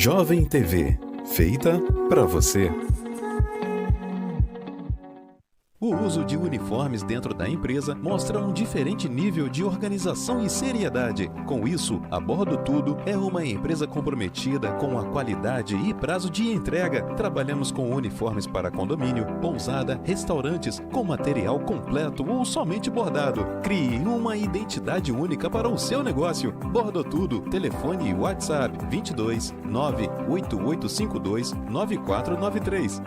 Jovem TV, feita para você. O uso de uniformes dentro da empresa mostra um diferente nível de organização e seriedade. Com isso, a Bordo Tudo é uma empresa comprometida com a qualidade e prazo de entrega. Trabalhamos com uniformes para condomínio, pousada, restaurantes, com material completo ou somente bordado. Crie uma identidade única para o seu negócio. Bordo Tudo, telefone e WhatsApp 22 98852 9493.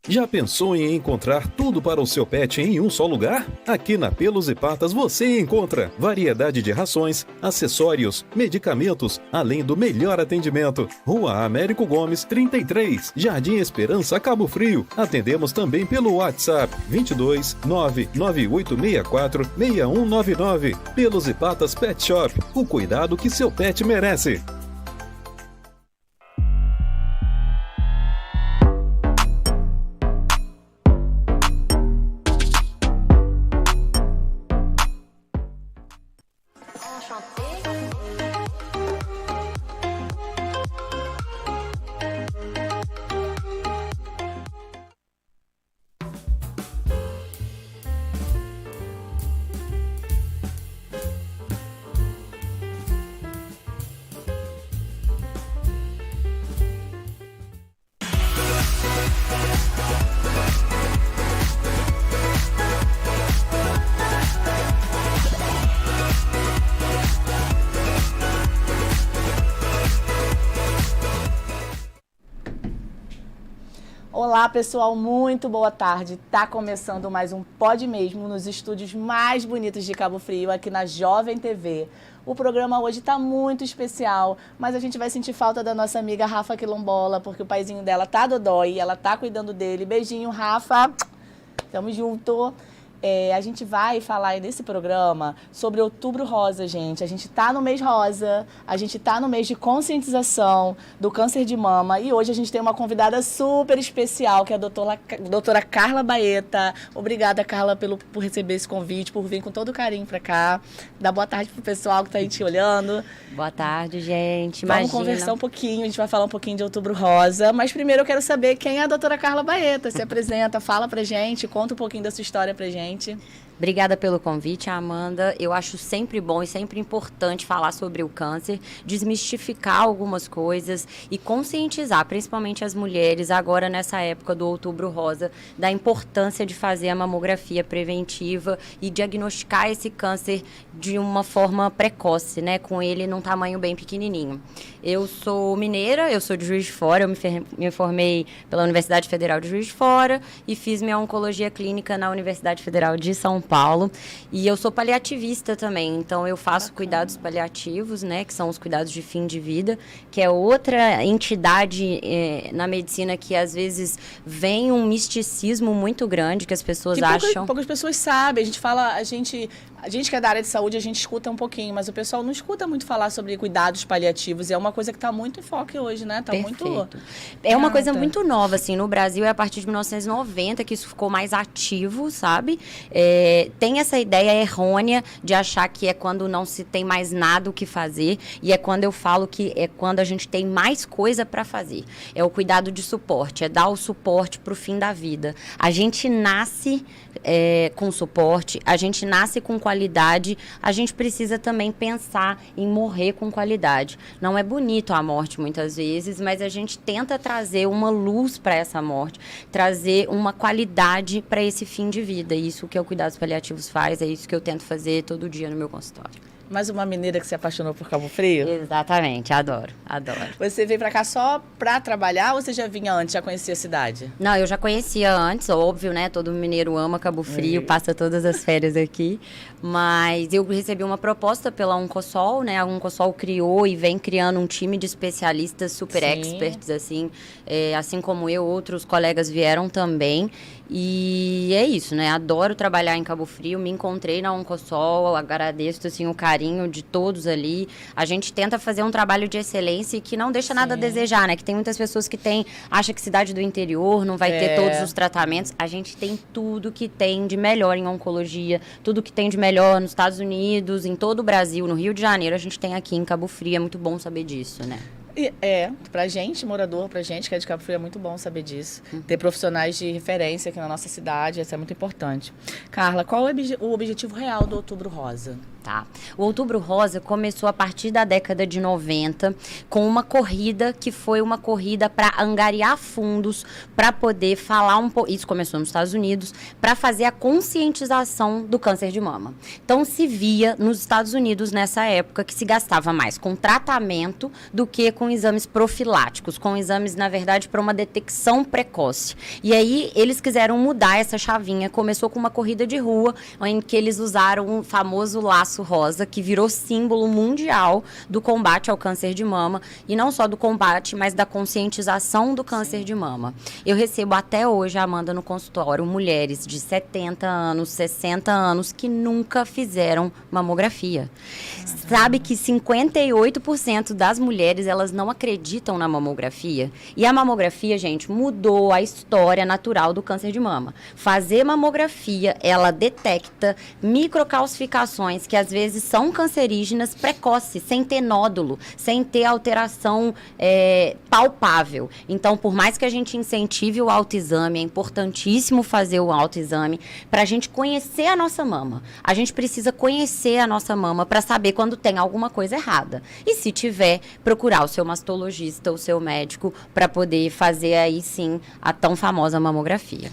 Já pensou em encontrar tudo para o seu pet em um só lugar? Aqui na Pelos e Patas você encontra variedade de rações, acessórios, medicamentos, além do melhor atendimento. Rua Américo Gomes, 33, Jardim Esperança, Cabo Frio. Atendemos também pelo WhatsApp 22 99864 6199. Pelos e Patas Pet Shop, o cuidado que seu pet merece. Olá pessoal, muito boa tarde. Tá começando mais um Pode Mesmo nos estúdios mais bonitos de Cabo Frio, aqui na Jovem TV. O programa hoje tá muito especial, mas a gente vai sentir falta da nossa amiga Rafa Quilombola, porque o paizinho dela tá dodói, ela tá cuidando dele. Beijinho, Rafa. Tamo junto. A gente vai falar nesse programa sobre Outubro Rosa, gente. A gente tá no mês rosa, a gente tá no mês de conscientização do câncer de mama e hoje a gente tem uma convidada super especial, que é a doutora Carla Baeta. Obrigada, Carla, por receber esse convite, por vir com todo carinho pra cá. Dá boa tarde pro pessoal que tá aí te olhando. Boa tarde, gente. Vamos conversar um pouquinho, a gente vai falar um pouquinho de Outubro Rosa, mas primeiro eu quero saber quem é a doutora Carla Baeta. Se apresenta, fala pra gente, conta um pouquinho da sua história pra gente. Obrigada pelo convite, Amanda. Eu acho sempre bom e sempre importante falar sobre o câncer, desmistificar algumas coisas e conscientizar, principalmente as mulheres, agora nessa época do Outubro Rosa, da importância de fazer a mamografia preventiva e diagnosticar esse câncer de uma forma precoce, né, com ele num tamanho bem pequenininho. Eu sou mineira, eu sou de Juiz de Fora, eu me formei pela Universidade Federal de Juiz de Fora e fiz minha oncologia clínica na Universidade Federal de São Paulo. E eu sou paliativista também, então eu faço cuidados paliativos, né, que são os cuidados de fim de vida, que é outra entidade na medicina que às vezes vem um misticismo muito grande que as pessoas acham. Poucas pessoas sabem, a gente que é da área de saúde, a gente escuta um pouquinho, mas o pessoal não escuta muito falar sobre cuidados paliativos, e é uma coisa que está muito em foco hoje, né? Tá Perfeito. Muito... É uma coisa muito nova, assim, no Brasil é a partir de 1990 que isso ficou mais ativo, sabe? Tem essa ideia errônea de achar que é quando não se tem mais nada o que fazer, e é quando eu falo que é quando a gente tem mais coisa para fazer. É o cuidado de suporte, é dar o suporte para o fim da vida. A gente nasce com suporte, a gente nasce com qualidade, a gente precisa também pensar em morrer com qualidade. Não é bonito a morte muitas vezes, mas a gente tenta trazer uma luz para essa morte, trazer uma qualidade para esse fim de vida. Isso que o Cuidados Paliativos faz, é isso que eu tento fazer todo dia no meu consultório. Mais uma mineira que se apaixonou por Cabo Frio? Exatamente, adoro. Você veio pra cá só pra trabalhar ou você já vinha antes, já conhecia a cidade? Não, eu já conhecia antes, óbvio, né? Todo mineiro ama Cabo Frio, passa todas as férias aqui. Mas eu recebi uma proposta pela Oncosol, né? A Oncosol criou e vem criando um time de especialistas super experts, assim. Assim como eu, outros colegas vieram também. E é isso, né? Adoro trabalhar em Cabo Frio, me encontrei na Oncosol, agradeço, assim, o carinho de todos ali. A gente tenta fazer um trabalho de excelência e que não deixa nada a desejar, né? Que tem muitas pessoas que acham que cidade do interior não vai ter todos os tratamentos. A gente tem tudo que tem de melhor em oncologia, tudo que tem de melhor nos Estados Unidos, em todo o Brasil, no Rio de Janeiro, a gente tem aqui em Cabo Frio. É muito bom saber disso, né? Pra gente, morador, pra gente que é de Cabo Frio, é muito bom saber disso. Ter profissionais de referência aqui na nossa cidade, isso é muito importante. Carla, qual é o objetivo real do Outubro Rosa? Tá. O Outubro Rosa começou a partir da década de 90 com uma corrida que foi uma corrida para angariar fundos para poder falar um pouco, isso começou nos Estados Unidos, para fazer a conscientização do câncer de mama. Então se via nos Estados Unidos nessa época que se gastava mais com tratamento do que com exames profiláticos, com exames, na verdade, para uma detecção precoce. E aí eles quiseram mudar essa chavinha. Começou com uma corrida de rua, em que eles usaram o famoso laço rosa, que virou símbolo mundial do combate ao câncer de mama, e não só do combate, mas da conscientização do câncer de mama. Eu recebo até hoje, Amanda, no consultório, mulheres de 70 anos, 60 anos, que nunca fizeram mamografia. Sabe que 58% das mulheres, elas não acreditam na mamografia? E a mamografia, gente, mudou a história natural do câncer de mama. Fazer mamografia, ela detecta microcalcificações que às vezes são cancerígenas precoces, sem ter nódulo, sem ter alteração palpável. Então, por mais que a gente incentive o autoexame, é importantíssimo fazer o autoexame para a gente conhecer a nossa mama. A gente precisa conhecer a nossa mama para saber quando tem alguma coisa errada. E se tiver, procurar o seu mastologista, o seu médico, para poder fazer aí sim a tão famosa mamografia.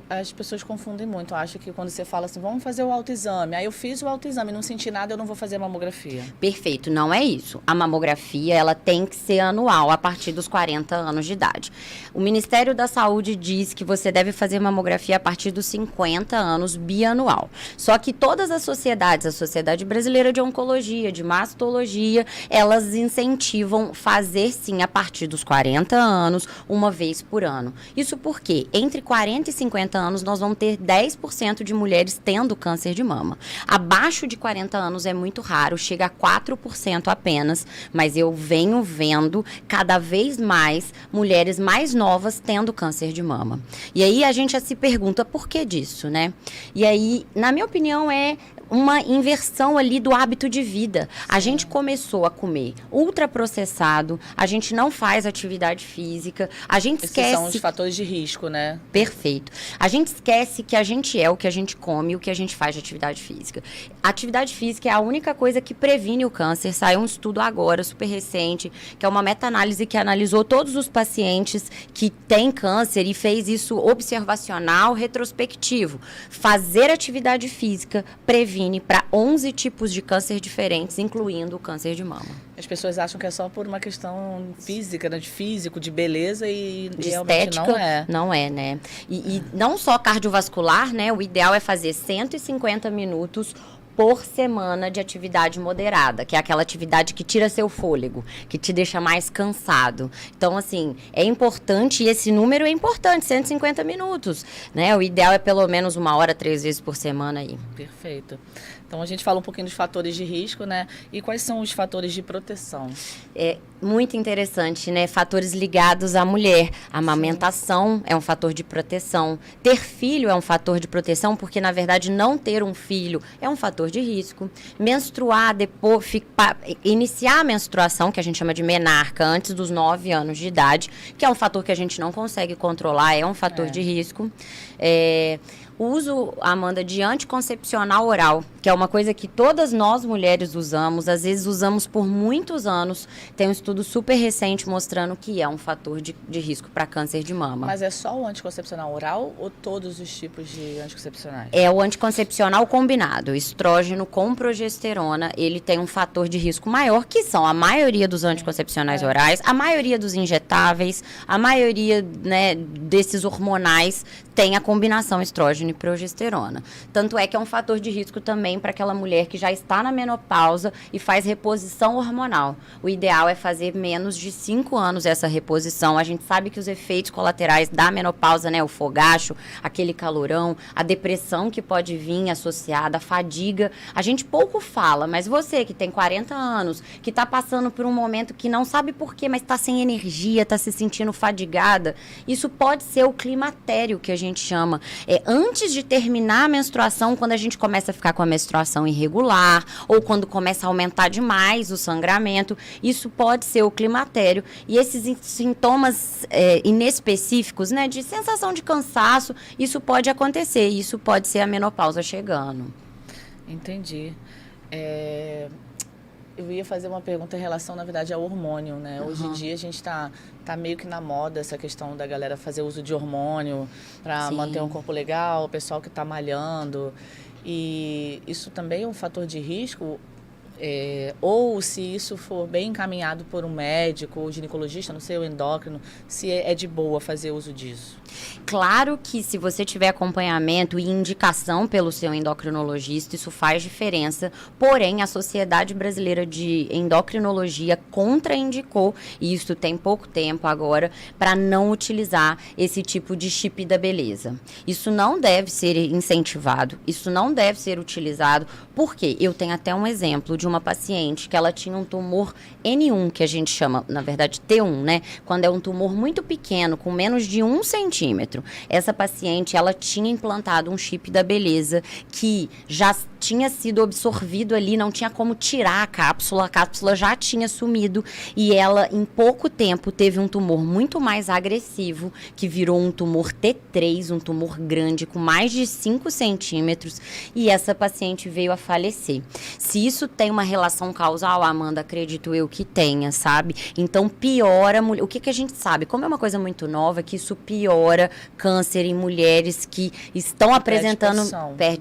As pessoas confundem muito. Acham que quando você fala assim, vamos fazer o autoexame. Aí eu fiz o autoexame, não senti nada, eu não vou fazer a mamografia. Perfeito, não é isso. A mamografia, ela tem que ser anual, a partir dos 40 anos de idade. O Ministério da Saúde diz que você deve fazer mamografia a partir dos 50 anos, bianual. Só que todas as sociedades, a Sociedade Brasileira de Oncologia, de Mastologia, elas incentivam fazer, sim, a partir dos 40 anos, uma vez por ano. Isso porque, entre 40 e 50 anos, nós vamos ter 10% de mulheres tendo câncer de mama. Abaixo de 40 anos é muito raro, chega a 4% apenas, mas eu venho vendo cada vez mais mulheres mais novas tendo câncer de mama. E aí a gente já se pergunta por que disso, né? E aí, na minha opinião, é uma inversão ali do hábito de vida. A gente começou a comer ultraprocessado, a gente não faz atividade física, a gente esquece... Esses são os fatores de risco, né? Perfeito. A gente esquece que a gente é o que a gente come e o que a gente faz de atividade física. A atividade física é a única coisa que previne o câncer. Saiu um estudo agora, super recente, que é uma meta-análise que analisou todos os pacientes que têm câncer e fez isso observacional, retrospectivo. Fazer atividade física previne para 11 tipos de câncer diferentes, incluindo o câncer de mama. As pessoas acham que é só por uma questão física, né? De físico, de beleza e de realmente estética, não é. Não é, né? E não só cardiovascular, né? O ideal é fazer 150 minutos por semana de atividade moderada, que é aquela atividade que tira seu fôlego, que te deixa mais cansado. Então, assim, é importante, e esse número é importante, 150 minutos, né? O ideal é pelo menos 1 hora, 3 vezes por semana aí. Perfeito. Então, a gente fala um pouquinho dos fatores de risco, né? E quais são os fatores de proteção? É muito interessante, né? Fatores ligados à mulher. A amamentação é um fator de proteção. Ter filho é um fator de proteção, porque, na verdade, não ter um filho é um fator de risco. Menstruar, depois, iniciar a menstruação, que a gente chama de menarca, antes dos 9 anos de idade, que é um fator que a gente não consegue controlar, é um fator de risco. O uso, Amanda, de anticoncepcional oral, que é uma coisa que todas nós mulheres usamos, às vezes usamos por muitos anos. Tem um estudo super recente mostrando que é um fator de risco para câncer de mama. Mas é só o anticoncepcional oral ou todos os tipos de anticoncepcionais? É o anticoncepcional combinado, estrógeno com progesterona, ele tem um fator de risco maior, que são a maioria dos anticoncepcionais orais, a maioria dos injetáveis, a maioria, né, desses hormonais tem a combinação estrógeno e progesterona. Tanto é que é um fator de risco também para aquela mulher que já está na menopausa e faz reposição hormonal. O ideal é fazer menos de 5 anos essa reposição. A gente sabe que os efeitos colaterais da menopausa, né, o fogacho, aquele calorão, a depressão que pode vir associada, a fadiga, a gente pouco fala, mas você que tem 40 anos, que está passando por um momento que não sabe por quê, mas está sem energia, está se sentindo fadigada, isso pode ser o climatério que a gente chama. antes de terminar a menstruação, quando a gente começa a ficar com a menstruação irregular, ou quando começa a aumentar demais o sangramento, isso pode ser o climatério. E esses sintomas inespecíficos, né, de sensação de cansaço, isso pode acontecer, isso pode ser a menopausa chegando. Entendi. Eu ia fazer uma pergunta em relação, na verdade, ao hormônio, né? Hoje em dia a gente tá meio que na moda essa questão da galera fazer uso de hormônio para manter um corpo legal, o pessoal que está malhando. E isso também é um fator de risco? Ou se isso for bem encaminhado por um médico ou ginecologista, não sei, o endócrino, se é de boa fazer uso disso? Claro que se você tiver acompanhamento e indicação pelo seu endocrinologista, isso faz diferença. Porém, a Sociedade Brasileira de Endocrinologia contraindicou, e isso tem pouco tempo agora, para não utilizar esse tipo de chip da beleza. Isso não deve ser incentivado, isso não deve ser utilizado, porque eu tenho até um exemplo de uma paciente que ela tinha um tumor N1, que a gente chama, na verdade, T1, né? Quando é um tumor muito pequeno, com menos de 1 centímetro. Essa paciente, ela tinha implantado um chip da beleza que já tinha sido absorvido ali, não tinha como tirar a cápsula já tinha sumido e ela, em pouco tempo, teve um tumor muito mais agressivo, que virou um tumor T3, um tumor grande, com mais de 5 centímetros, e essa paciente veio a falecer. Se isso tem uma relação causal, Amanda, acredito eu que tenha, sabe? Então, piora... O que a gente sabe? Como é uma coisa muito nova, que isso piora câncer em mulheres que estão apresentando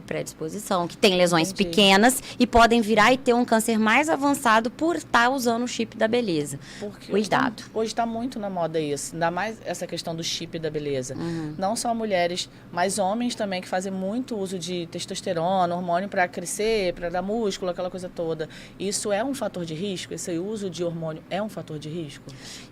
predisposição, que têm lesões pequenas e podem virar e ter um câncer mais avançado por estar usando o chip da beleza. Porque cuidado. Hoje está muito na moda isso, ainda mais essa questão do chip da beleza. Não só mulheres, mas homens também que fazem muito uso de testosterona, hormônio para crescer, para dar músculo, aquela coisa toda. Isso é um fator de risco? Esse uso de hormônio é um fator de risco?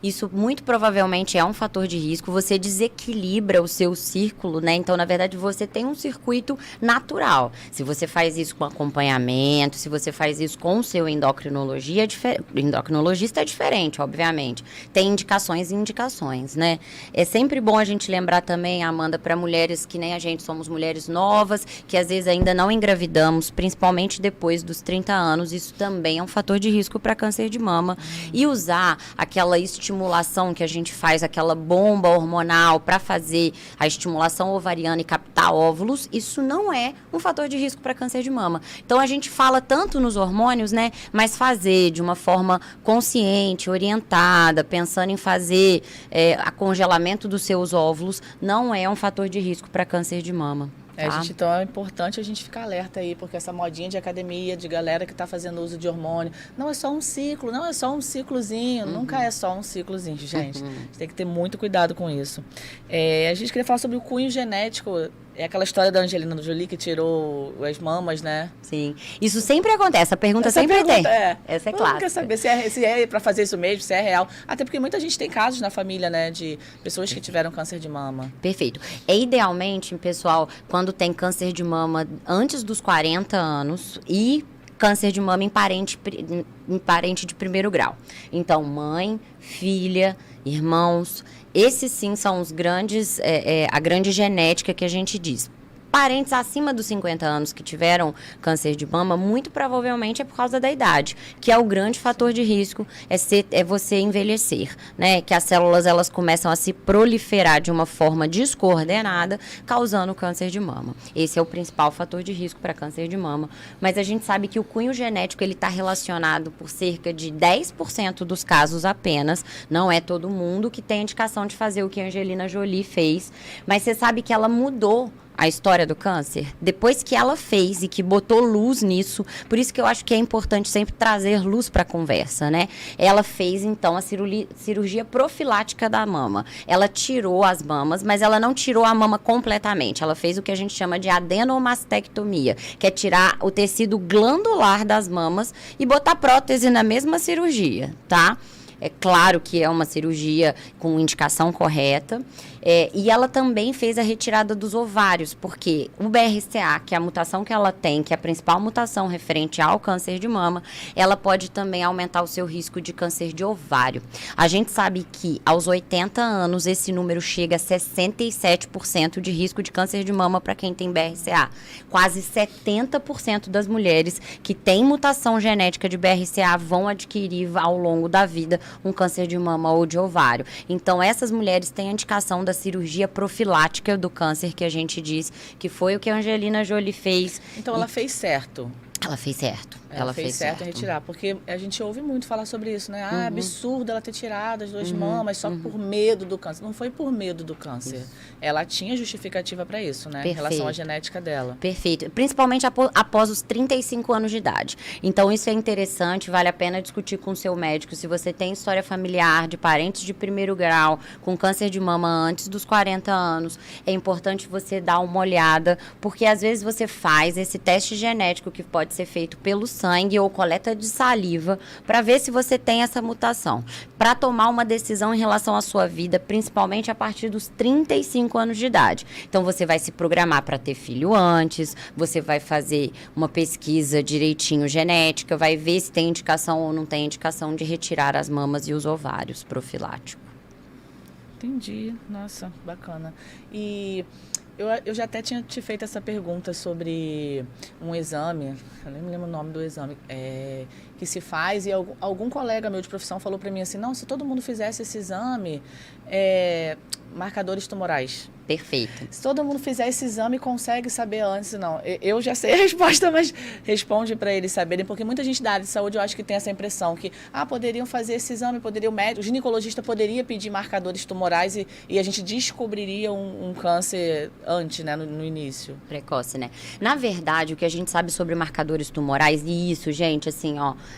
Isso muito provavelmente é um fator de risco. Você desequilibra o seu círculo, né? Então, na verdade, você tem um circuito natural. Se você faz isso com acompanhamento, se você faz isso com o seu endocrinologista, é diferente, obviamente. Tem indicações e indicações, né? É sempre bom a gente lembrar também, Amanda, para mulheres que nem a gente, somos mulheres novas, que às vezes ainda não engravidamos, principalmente depois dos 30 anos, isso também é um fator de risco para câncer de mama. E usar aquela estimulação que a gente faz, aquela bomba hormonal para fazer a estimulação ovariana e captar óvulos, isso não é um fator de risco para câncer de mama. Então, a gente fala tanto nos hormônios, né? Mas fazer de uma forma consciente, orientada, pensando em fazer congelamento dos seus óvulos, não é um fator de risco para câncer de mama. Tá? Então é importante a gente ficar alerta aí, porque essa modinha de academia, de galera que está fazendo uso de hormônio, não é só um ciclo, não é só um ciclozinho, nunca é só um ciclozinho, gente. A gente tem que ter muito cuidado com isso. A gente queria falar sobre o cunho genético. É aquela história da Angelina Jolie que tirou as mamas, né? Sim. Isso sempre acontece, a pergunta sempre tem. Essa é clássica. Quer saber se é para fazer isso mesmo, se é real. Até porque muita gente tem casos na família, né, de pessoas que tiveram câncer de mama. Perfeito. Idealmente, pessoal, quando tem câncer de mama antes dos 40 anos e câncer de mama em parente de primeiro grau. Então, mãe, filha, irmãos, esses sim são os grandes, a grande genética que a gente diz. Parentes acima dos 50 anos que tiveram câncer de mama, muito provavelmente é por causa da idade, que é o grande fator de risco, é você envelhecer, né? Que as células, elas começam a se proliferar de uma forma descoordenada, causando câncer de mama. Esse é o principal fator de risco para câncer de mama. Mas a gente sabe que o cunho genético, ele está relacionado por cerca de 10% dos casos apenas. Não é todo mundo que tem indicação de fazer o que a Angelina Jolie fez, mas você sabe que ela mudou a história do câncer, depois que ela fez e que botou luz nisso, por isso que eu acho que é importante sempre trazer luz para a conversa, né? Ela fez, então, a cirurgia profilática da mama. Ela tirou as mamas, mas ela não tirou a mama completamente. Ela fez o que a gente chama de adenomastectomia, que é tirar o tecido glandular das mamas e botar prótese na mesma cirurgia, tá? É claro que é uma cirurgia com indicação correta. E ela também fez a retirada dos ovários, porque o BRCA, que é a mutação que ela tem, que é a principal mutação referente ao câncer de mama, ela pode também aumentar o seu risco de câncer de ovário. A gente sabe que aos 80 anos esse número chega a 67% de risco de câncer de mama para quem tem BRCA. Quase 70% das mulheres que têm mutação genética de BRCA vão adquirir ao longo da vida um câncer de mama ou de ovário. Então essas mulheres têm a indicação da cirurgia profilática do câncer, que a gente diz que foi o que a Angelina Jolie fez. Então ela fez certo. Ela fez certo. Ela fez certo em retirar, porque a gente ouve muito falar sobre isso, né? Ah, absurdo ela ter tirado as duas mamas só por medo do câncer. Não foi por medo do câncer. Isso. Ela tinha justificativa para isso, né? Perfeito. Em relação à genética dela. Perfeito. Principalmente após os 35 anos de idade. Então, isso é interessante, vale a pena discutir com o seu médico. Se você tem história familiar de parentes de primeiro grau com câncer de mama antes dos 40 anos, é importante você dar uma olhada, porque às vezes você faz esse teste genético que pode ser feito pelo sangue ou coleta de saliva para ver se você tem essa mutação. Para tomar uma decisão em relação à sua vida, principalmente a partir dos 35 anos de idade. Então, você vai se programar para ter filho antes, você vai fazer uma pesquisa direitinho genética, vai ver se tem indicação ou não tem indicação de retirar as mamas e os ovários profilático. Entendi. Nossa, bacana. E eu já até tinha te feito essa pergunta sobre um exame, eu nem me lembro o nome do exame, que se faz, e algum colega meu de profissão falou para mim assim, não, se todo mundo fizesse esse exame, marcadores tumorais. Perfeito. Se todo mundo fizer esse exame, consegue saber antes, não. Eu já sei a resposta, mas responde para eles saberem, porque muita gente da área de saúde, eu acho que tem essa impressão que, poderiam fazer esse exame, poderia o médico, o ginecologista poderia pedir marcadores tumorais e a gente descobriria um câncer antes, né, no início. Precoce, né? Na verdade, o que a gente sabe sobre marcadores tumorais, e isso, gente, assim,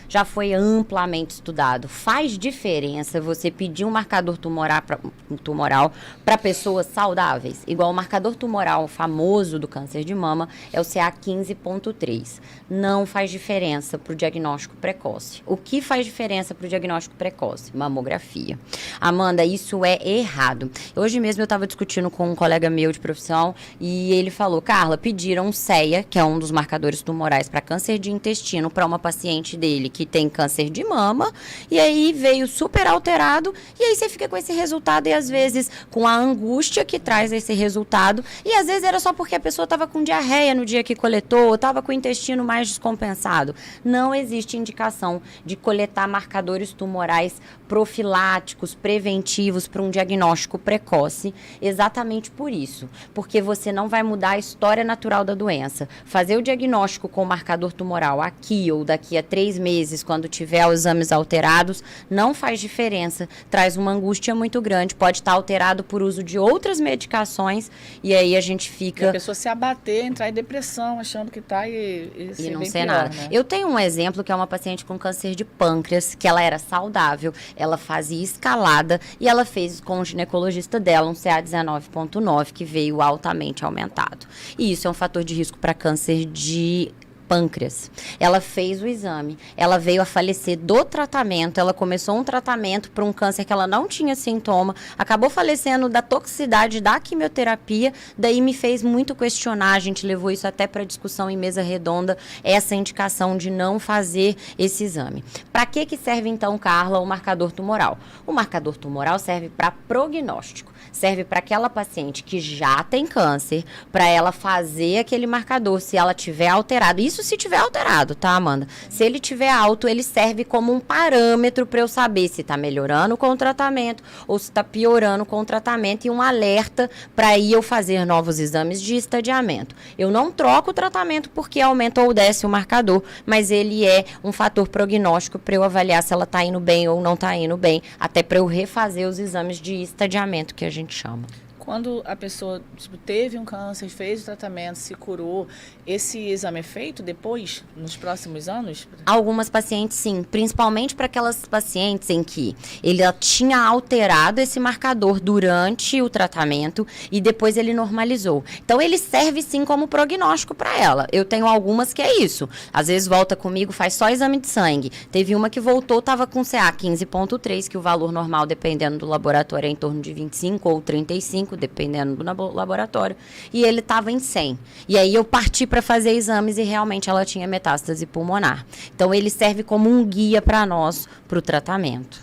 já foi amplamente estudado. Faz diferença você pedir um marcador tumoral para pessoas saudáveis. Igual o marcador tumoral famoso do câncer de mama é o CA15.3. Não faz diferença para o diagnóstico precoce. O que faz diferença para o diagnóstico precoce? Mamografia. Amanda, isso é errado. Hoje mesmo eu estava discutindo com um colega meu de profissão e ele falou, Carla, pediram um CEA, que é um dos marcadores tumorais para câncer de intestino, para uma paciente dele que tem câncer de mama, e aí veio super alterado, e aí você fica com esse resultado e às vezes com a angústia que traz esse resultado, e às vezes era só porque a pessoa estava com diarreia no dia que coletou, ou estava com o intestino mais descompensado. Não existe indicação de coletar marcadores tumorais profiláticos, preventivos para um diagnóstico precoce, exatamente por isso, porque você não vai mudar a história natural da doença. Fazer o diagnóstico com marcador tumoral aqui ou daqui a 3 meses, quando tiver os exames alterados, não faz diferença, traz uma angústia muito grande, pode estar alterado por uso de outras medicações, e aí a gente fica... E a pessoa se abater, entrar em depressão, achando que está e não bem ser pior, nada. né? Eu tenho um exemplo que é uma paciente com câncer de pâncreas, que ela era saudável, ela fazia escalada e ela fez com o ginecologista dela um CA19.9 que veio altamente aumentado. E isso é um fator de risco para câncer de pâncreas. Ela fez o exame, ela veio a falecer do tratamento, ela começou um tratamento para um câncer que ela não tinha sintoma, acabou falecendo da toxicidade da quimioterapia, daí me fez muito questionar, a gente levou isso até para discussão em mesa redonda, essa indicação de não fazer esse exame. Para que serve então, Carla, o marcador tumoral? O marcador tumoral serve para prognóstico. Serve para aquela paciente que já tem câncer, para ela fazer aquele marcador, se ela tiver alterado. Isso se tiver alterado, tá, Amanda? Se ele tiver alto, ele serve como um parâmetro para eu saber se está melhorando com o tratamento ou se está piorando com o tratamento, e um alerta para aí eu fazer novos exames de estadiamento. Eu não troco o tratamento porque aumenta ou desce o marcador, mas ele é um fator prognóstico para eu avaliar se ela está indo bem ou não está indo bem, até para eu refazer os exames de estadiamento que a gente chama. quando a pessoa teve um câncer, fez o tratamento, se curou, esse exame é feito depois, nos próximos anos? Algumas pacientes, sim. Principalmente para aquelas pacientes em que ele tinha alterado esse marcador durante o tratamento e depois ele normalizou. Então, ele serve, sim, como prognóstico para ela. Eu tenho algumas que é isso. Às vezes, volta comigo, faz só exame de sangue. Teve uma que voltou, estava com CA 15,3, que o valor normal, dependendo do laboratório, é em torno de 25 ou 35, dependendo do laboratório. E ele estava em 100. E aí, eu parti para fazer exames e realmente ela tinha metástase pulmonar. Então, ele serve como um guia para nós, para o tratamento.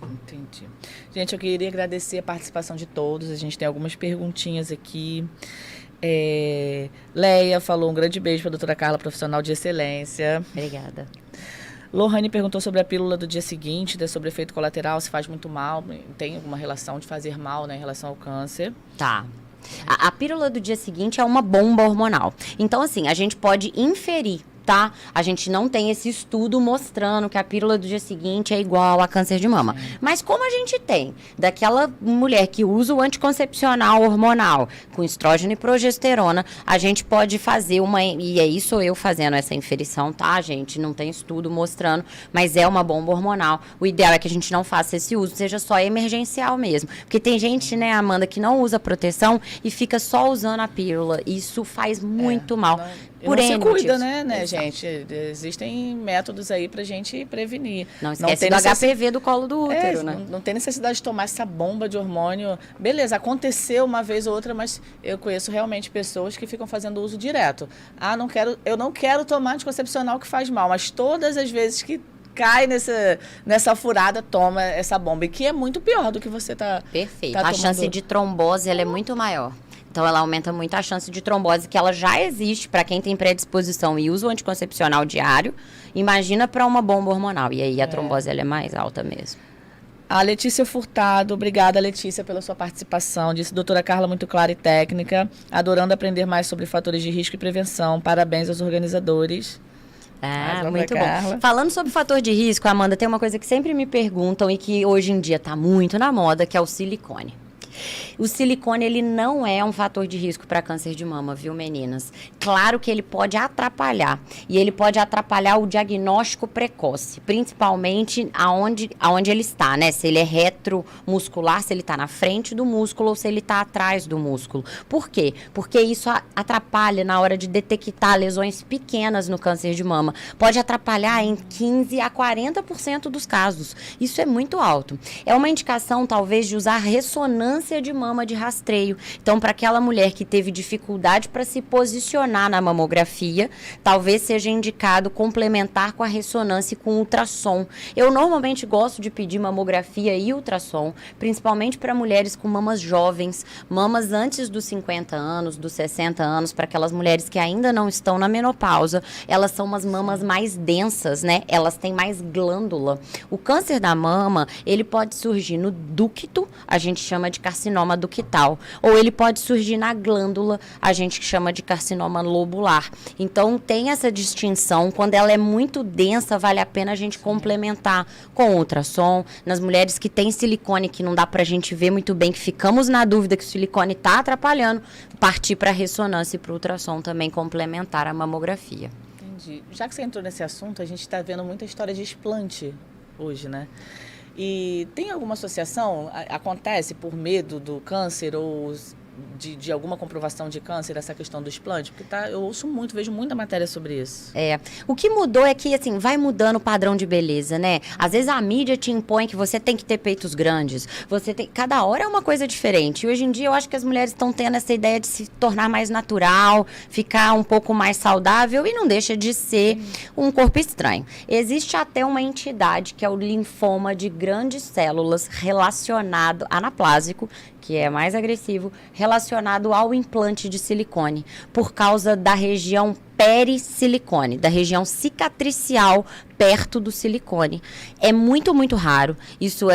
Entendi. Gente, eu queria agradecer a participação de todos. A gente tem algumas perguntinhas aqui. Leia falou um grande beijo para a doutora Carla, profissional de excelência. Obrigada. Lohane perguntou sobre a pílula do dia seguinte, sobre efeito colateral, se faz muito mal, tem alguma relação de fazer mal, né, em relação ao câncer. Tá. A pílula do dia seguinte é uma bomba hormonal. Então, assim, a gente pode inferir, tá? A gente não tem esse estudo mostrando que a pílula do dia seguinte é igual a câncer de mama. Mas como a gente tem daquela mulher que usa o anticoncepcional hormonal com estrógeno e progesterona, a gente pode fazer e aí sou eu fazendo essa inferição, tá, gente? Não tem estudo mostrando, mas é uma bomba hormonal. O ideal é que a gente não faça esse uso, seja só emergencial mesmo. Porque tem gente, né, Amanda, que não usa proteção e fica só usando a pílula. Isso faz muito mal. Por não se cuida, né, gente? Existem métodos aí pra gente prevenir. Não esquece do HPV do colo do útero, né? Não tem necessidade de tomar essa bomba de hormônio. Beleza, aconteceu uma vez ou outra, mas eu conheço realmente pessoas que ficam fazendo uso direto. Eu não quero tomar anticoncepcional que faz mal, mas todas as vezes que cai nessa furada, toma essa bomba. E que é muito pior do que você tá Perfeito. Tá a chance de trombose, ela é muito maior. Então, ela aumenta muito a chance de trombose, que ela já existe para quem tem predisposição e usa o anticoncepcional diário. Imagina para uma bomba hormonal. E aí, a trombose ela é mais alta mesmo. A Letícia Furtado, obrigada, Letícia, pela sua participação. Disse, doutora Carla, muito clara e técnica. Adorando aprender mais sobre fatores de risco e prevenção. Parabéns aos organizadores. Muito bom. Falando sobre fator de risco, Amanda, tem uma coisa que sempre me perguntam e que hoje em dia está muito na moda, que é o silicone. O silicone, ele não é um fator de risco para câncer de mama, viu, meninas? Claro que ele pode atrapalhar. E ele pode atrapalhar o diagnóstico precoce, principalmente aonde ele está, né? Se ele é retromuscular, se ele está na frente do músculo ou se ele está atrás do músculo. Por quê? Porque isso atrapalha na hora de detectar lesões pequenas no câncer de mama. Pode atrapalhar em 15% a 40% dos casos. Isso é muito alto. É uma indicação, talvez, de usar ressonância de mama de rastreio. Então, para aquela mulher que teve dificuldade para se posicionar na mamografia, talvez seja indicado complementar com a ressonância e com o ultrassom. Eu normalmente gosto de pedir mamografia e ultrassom, principalmente para mulheres com mamas jovens, mamas antes dos 50 anos, dos 60 anos, para aquelas mulheres que ainda não estão na menopausa. Elas são umas mamas mais densas, né? Elas têm mais glândula. O câncer da mama, ele pode surgir no ducto, a gente chama de carcinoma ductal, ou ele pode surgir na glândula, a gente chama de carcinoma lobular. Então, tem essa distinção. Quando ela é muito densa, vale a pena a gente complementar com ultrassom. Nas mulheres que têm silicone, que não dá pra gente ver muito bem, que ficamos na dúvida que o silicone tá atrapalhando, partir para ressonância e para ultrassom também complementar a mamografia. Entendi. Já que você entrou nesse assunto, a gente está vendo muita história de explante hoje, né? E tem alguma associação? Acontece por medo do câncer ou de alguma comprovação de câncer, essa questão do explante? Porque eu ouço muito, vejo muita matéria sobre isso. O que mudou é que, assim, vai mudando o padrão de beleza, né? Às vezes a mídia te impõe que você tem que ter peitos grandes. Cada hora é uma coisa diferente. E hoje em dia eu acho que as mulheres estão tendo essa ideia de se tornar mais natural, ficar um pouco mais saudável e não deixa de ser um corpo estranho. Existe até uma entidade que é o linfoma de grandes células relacionado anaplásico, que é mais agressivo, relacionado ao implante de silicone, por causa da região perisilicone, da região cicatricial perto do silicone. É muito, muito raro. Isso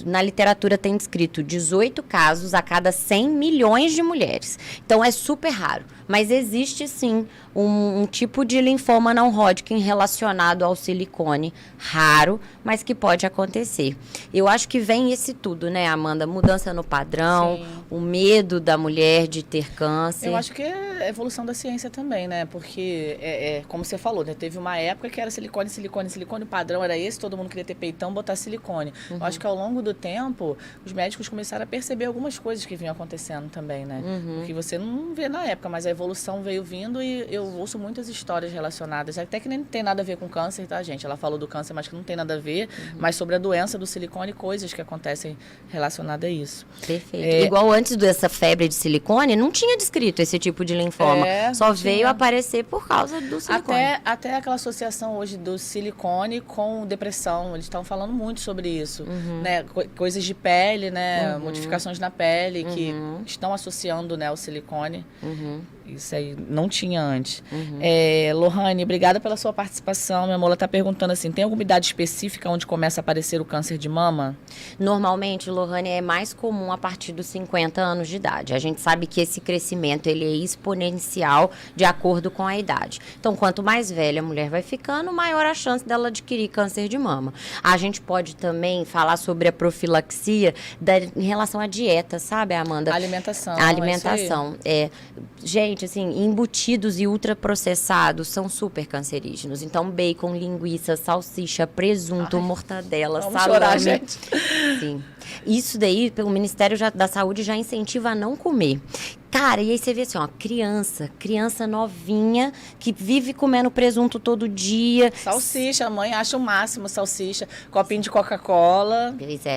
na literatura tem descrito 18 casos a cada 100 milhões de mulheres. Então, é super raro. Mas existe, sim, um tipo de linfoma não Hodgkin relacionado ao silicone. Raro, mas que pode acontecer. Eu acho que vem esse tudo, né, Amanda? Mudança no padrão, sim, o medo da mulher de ter câncer. Eu acho que é a evolução da ciência também, né? Porque, como você falou, né? Teve uma época que era silicone, o padrão era esse, todo mundo queria ter peitão, botar silicone. Eu acho que ao longo do tempo, os médicos começaram a perceber algumas coisas que vinham acontecendo também, né? Que você não vê na época, mas a evolução veio vindo e eu ouço muitas histórias relacionadas, até que nem tem nada a ver com câncer, tá, gente? Ela falou do câncer, mas que não tem nada a ver, mas sobre a doença do silicone, coisas que acontecem relacionadas a isso. Perfeito. Igual antes dessa febre de silicone, não tinha descrito esse tipo de linfoma. Só veio aparecer por causa do silicone. Até aquela associação hoje do silicone com depressão, eles estão falando muito sobre isso, né? Coisas de pele, né? Modificações na pele que estão associando, né, o silicone. Isso aí não tinha antes. Lohane, obrigada pela sua participação. Minha mola está perguntando assim, tem alguma idade específica onde começa a aparecer o câncer de mama? Normalmente, Lohane, é mais comum a partir dos 50 anos de idade. A gente sabe que esse crescimento ele é exponencial de acordo com a idade. Então, quanto mais velha a mulher vai ficando, maior a chance dela adquirir câncer de mama. A gente pode também falar sobre a profilaxia em relação à dieta, sabe, Amanda? A alimentação. A alimentação. Gente, assim, embutidos e ultraprocessados são super cancerígenos. Então, bacon, linguiça, salsicha, presunto, mortadela, vamos salame. Chorar, gente. Sim. Isso daí, pelo Ministério da Saúde já incentiva a não comer. Cara, e aí você vê assim, ó, criança novinha, que vive comendo presunto todo dia. Salsicha, a mãe acha o máximo salsicha, copinho de Coca-Cola.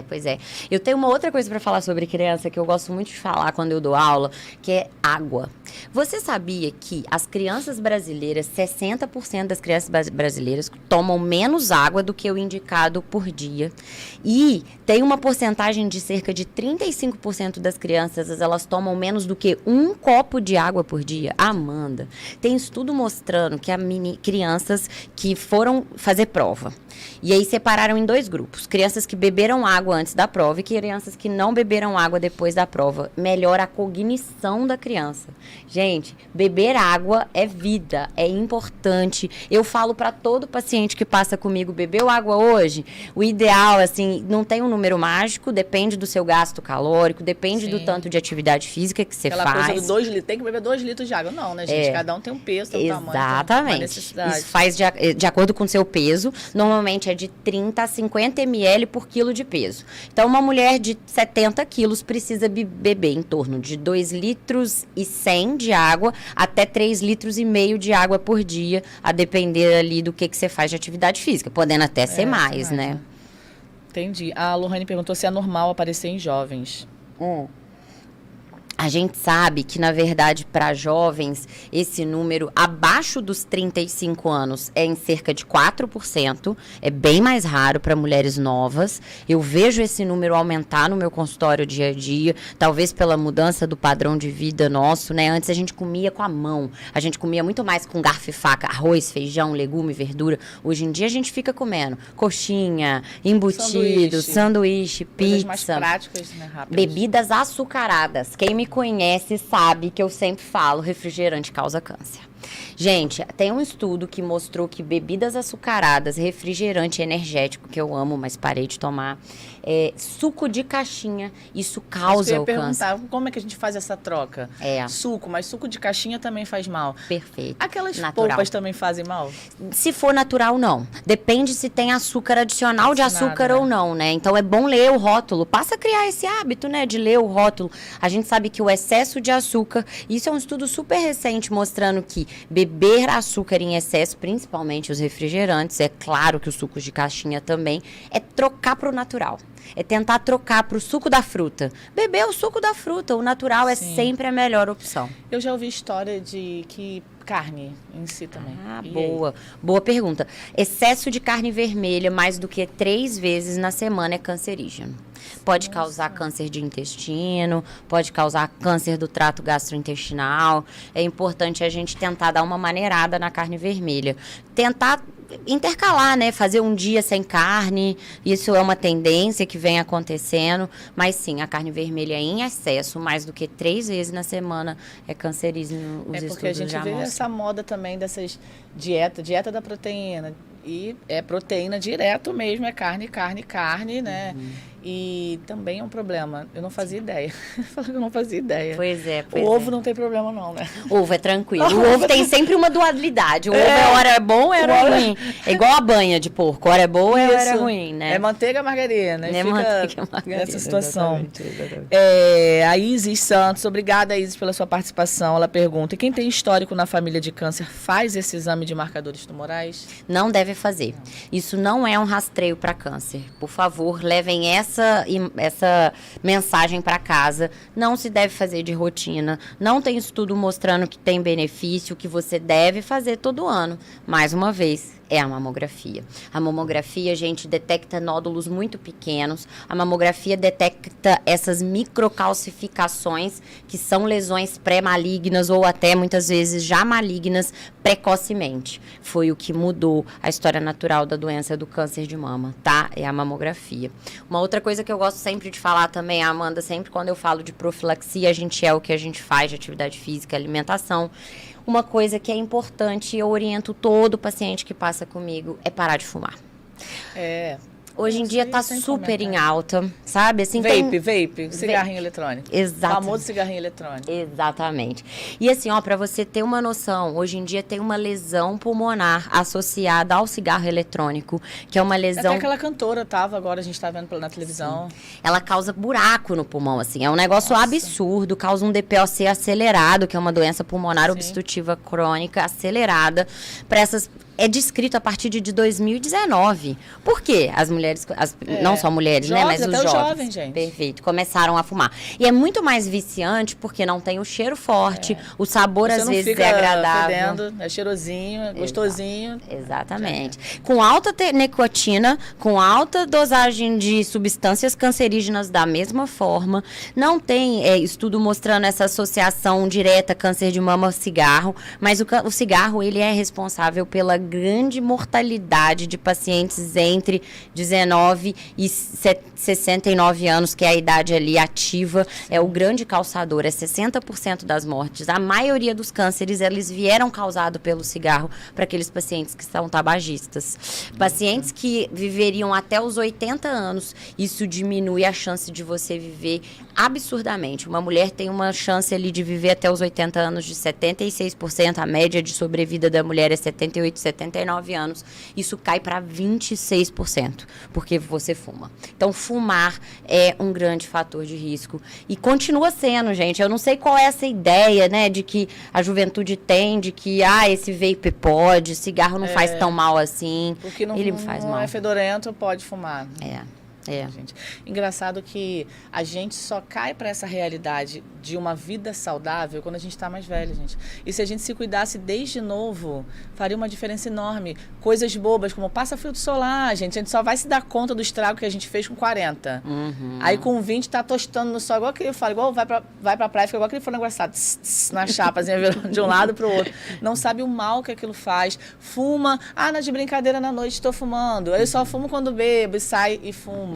Pois é. Eu tenho uma outra coisa para falar sobre criança, que eu gosto muito de falar quando eu dou aula, que é água. Você sabia que as crianças brasileiras, 60% das crianças brasileiras tomam menos água do que o indicado por dia? E tem uma porcentagem de cerca de 35% das crianças, elas tomam menos do que 1 copo de água por dia. Amanda, tem estudo mostrando que crianças que foram fazer prova, e aí separaram em 2 grupos. Crianças que beberam água antes da prova e crianças que não beberam água depois da prova. Melhora a cognição da criança. Gente, beber água é vida, é importante. Eu falo para todo paciente que passa comigo, bebeu água hoje? O ideal, assim, não tem um número mágico, depende do seu gasto calórico, depende do tanto de atividade física que você faz. Coisa do 2 litros, tem que beber 2 litros de água. Não, né, gente? Cada um tem um peso, tem um tamanho, tem uma necessidade. Isso faz de acordo com o seu peso. Normalmente é de 30 a 50 ml por quilo de peso. Então, uma mulher de 70 quilos precisa beber em torno de 2 litros e 100 de água até 3 litros e meio de água por dia, a depender ali do que você faz de atividade física, podendo até ser mais, né? Entendi. A Lohane perguntou se é normal aparecer em jovens. A gente sabe que, na verdade, para jovens, esse número abaixo dos 35 anos é em cerca de 4%. É bem mais raro para mulheres novas. Eu vejo esse número aumentar no meu consultório dia a dia, talvez pela mudança do padrão de vida nosso, né? Antes a gente comia com a mão, a gente comia muito mais com garfo e faca, arroz, feijão, legume, verdura. Hoje em dia a gente fica comendo coxinha, embutido, sanduíche, pizza. Mais práticas, né? Rápidas. Bebidas açucaradas. Quem me conhece sabe que eu sempre falo, refrigerante causa câncer. Gente, tem um estudo que mostrou que bebidas açucaradas, refrigerante energético, que eu amo, mas parei de tomar, suco de caixinha, isso causa o câncer. Eu ia perguntar, como é que a gente faz essa troca? Suco, mas suco de caixinha também faz mal. Perfeito. Aquelas polpas também fazem mal? Se for natural, não. Depende se tem açúcar adicional de açúcar ou não, né? Então é bom ler o rótulo. Passa a criar esse hábito, né, de ler o rótulo. A gente sabe que o excesso de açúcar, isso é um estudo super recente mostrando que beber açúcar em excesso, principalmente os refrigerantes, é claro que os sucos de caixinha também, é trocar para o natural. É tentar trocar para o suco da fruta. Beber o suco da fruta, o natural é sempre a melhor opção. Eu já ouvi história de que carne em si também. Ah, E boa. Boa pergunta. Excesso de carne vermelha mais do que 3 vezes na semana é cancerígeno. Pode causar câncer de intestino, pode causar câncer do trato gastrointestinal. É importante a gente tentar dar uma maneirada na carne vermelha. Tentar intercalar, né? Fazer um dia sem carne. Isso é uma tendência que vem acontecendo. Mas sim, a carne vermelha em excesso, mais do que 3 vezes na semana, é cancerígeno. Os É porque a gente vê essa moda também dessas dieta da proteína. E é proteína direto mesmo, é carne, né? E também é um problema. Eu não fazia ideia. Falei que eu não fazia ideia. Pois é. O ovo não tem problema não, né? Ovo é tranquilo. O ovo tem sempre uma dualidade. O ovo hora é bom, hora é ruim. É igual a banha de porco. Hora é boa, hora é ruim, né? É manteiga margarina. É manteiga margarina. Nessa situação. Exatamente. A Isis Santos, obrigada, Isis, pela sua participação. Ela pergunta, e quem tem histórico na família de câncer faz esse exame de marcadores tumorais? Não deve fazer. Isso não é um rastreio para câncer. Por favor, levem essa mensagem para casa. Não se deve fazer de rotina. Não tem estudo mostrando que tem benefício, que você deve fazer todo ano. Mais uma vez, é a mamografia. A mamografia, gente, detecta nódulos muito pequenos. A mamografia detecta essas microcalcificações, que são lesões pré-malignas ou até, muitas vezes, já malignas precocemente. Foi o que mudou a história natural da doença do câncer de mama, tá? É a mamografia. Uma outra coisa que eu gosto sempre de falar também, Amanda, sempre quando eu falo de profilaxia, a gente é o que a gente faz de atividade física, alimentação. Uma coisa que é importante, eu oriento todo paciente que passa comigo, é parar de fumar. Hoje em dia tá super em alta, sabe? Assim, Vape, cigarrinho eletrônico. Exato. Famoso cigarrinho eletrônico. Exatamente. E assim, ó, pra você ter uma noção, hoje em dia tem uma lesão pulmonar associada ao cigarro eletrônico, que é uma lesão... Até aquela cantora agora a gente tá vendo na televisão. Sim. Ela causa buraco no pulmão, assim, é um negócio absurdo, causa um DPOC acelerado, que é uma doença pulmonar obstrutiva crônica acelerada, para essas... É descrito a partir de 2019. Por quê? As mulheres, não só mulheres, jovens, né? Mas até os jovens, gente. Perfeito, começaram a fumar. E é muito mais viciante porque não tem o cheiro forte, o sabor às vezes é agradável. Fedendo, é cheirosinho, é gostosinho. Exatamente. Com alta nicotina, com alta dosagem de substâncias cancerígenas da mesma forma. Não tem estudo mostrando essa associação direta câncer de mama-cigarro, mas o cigarro, ele é responsável pela grande mortalidade de pacientes entre 19 e 69 anos, que é a idade ali ativa, é o grande causador, é 60% das mortes. A maioria dos cânceres, eles vieram causados pelo cigarro para aqueles pacientes que são tabagistas. Pacientes que viveriam até os 80 anos, isso diminui a chance de você viver absurdamente. Uma mulher tem uma chance ali de viver até os 80 anos de 76%, a média de sobrevida da mulher é 78, 79 anos, isso cai para 26%, porque você fuma. Então, fumar é um grande fator de risco. E continua sendo, gente. Eu não sei qual é essa ideia, né, de que a juventude tem, de que, esse vape pode, cigarro não faz tão mal assim. Porque ele faz mal. É fedorento, pode fumar. Gente. Engraçado que a gente só cai para essa realidade de uma vida saudável quando a gente está mais velho, gente. E se a gente se cuidasse desde novo, faria uma diferença enorme. Coisas bobas, como passa filtro solar, gente. A gente só vai se dar conta do estrago que a gente fez com 40. Aí com 20 tá tostando no sol, igual que eu falo, igual vai pra praia, fica igual aquele frango engraçado, na chapazinha, de um lado pro outro. Não sabe o mal que aquilo faz. Fuma, de brincadeira na noite, estou fumando. Eu só fumo quando bebo e sai e fuma.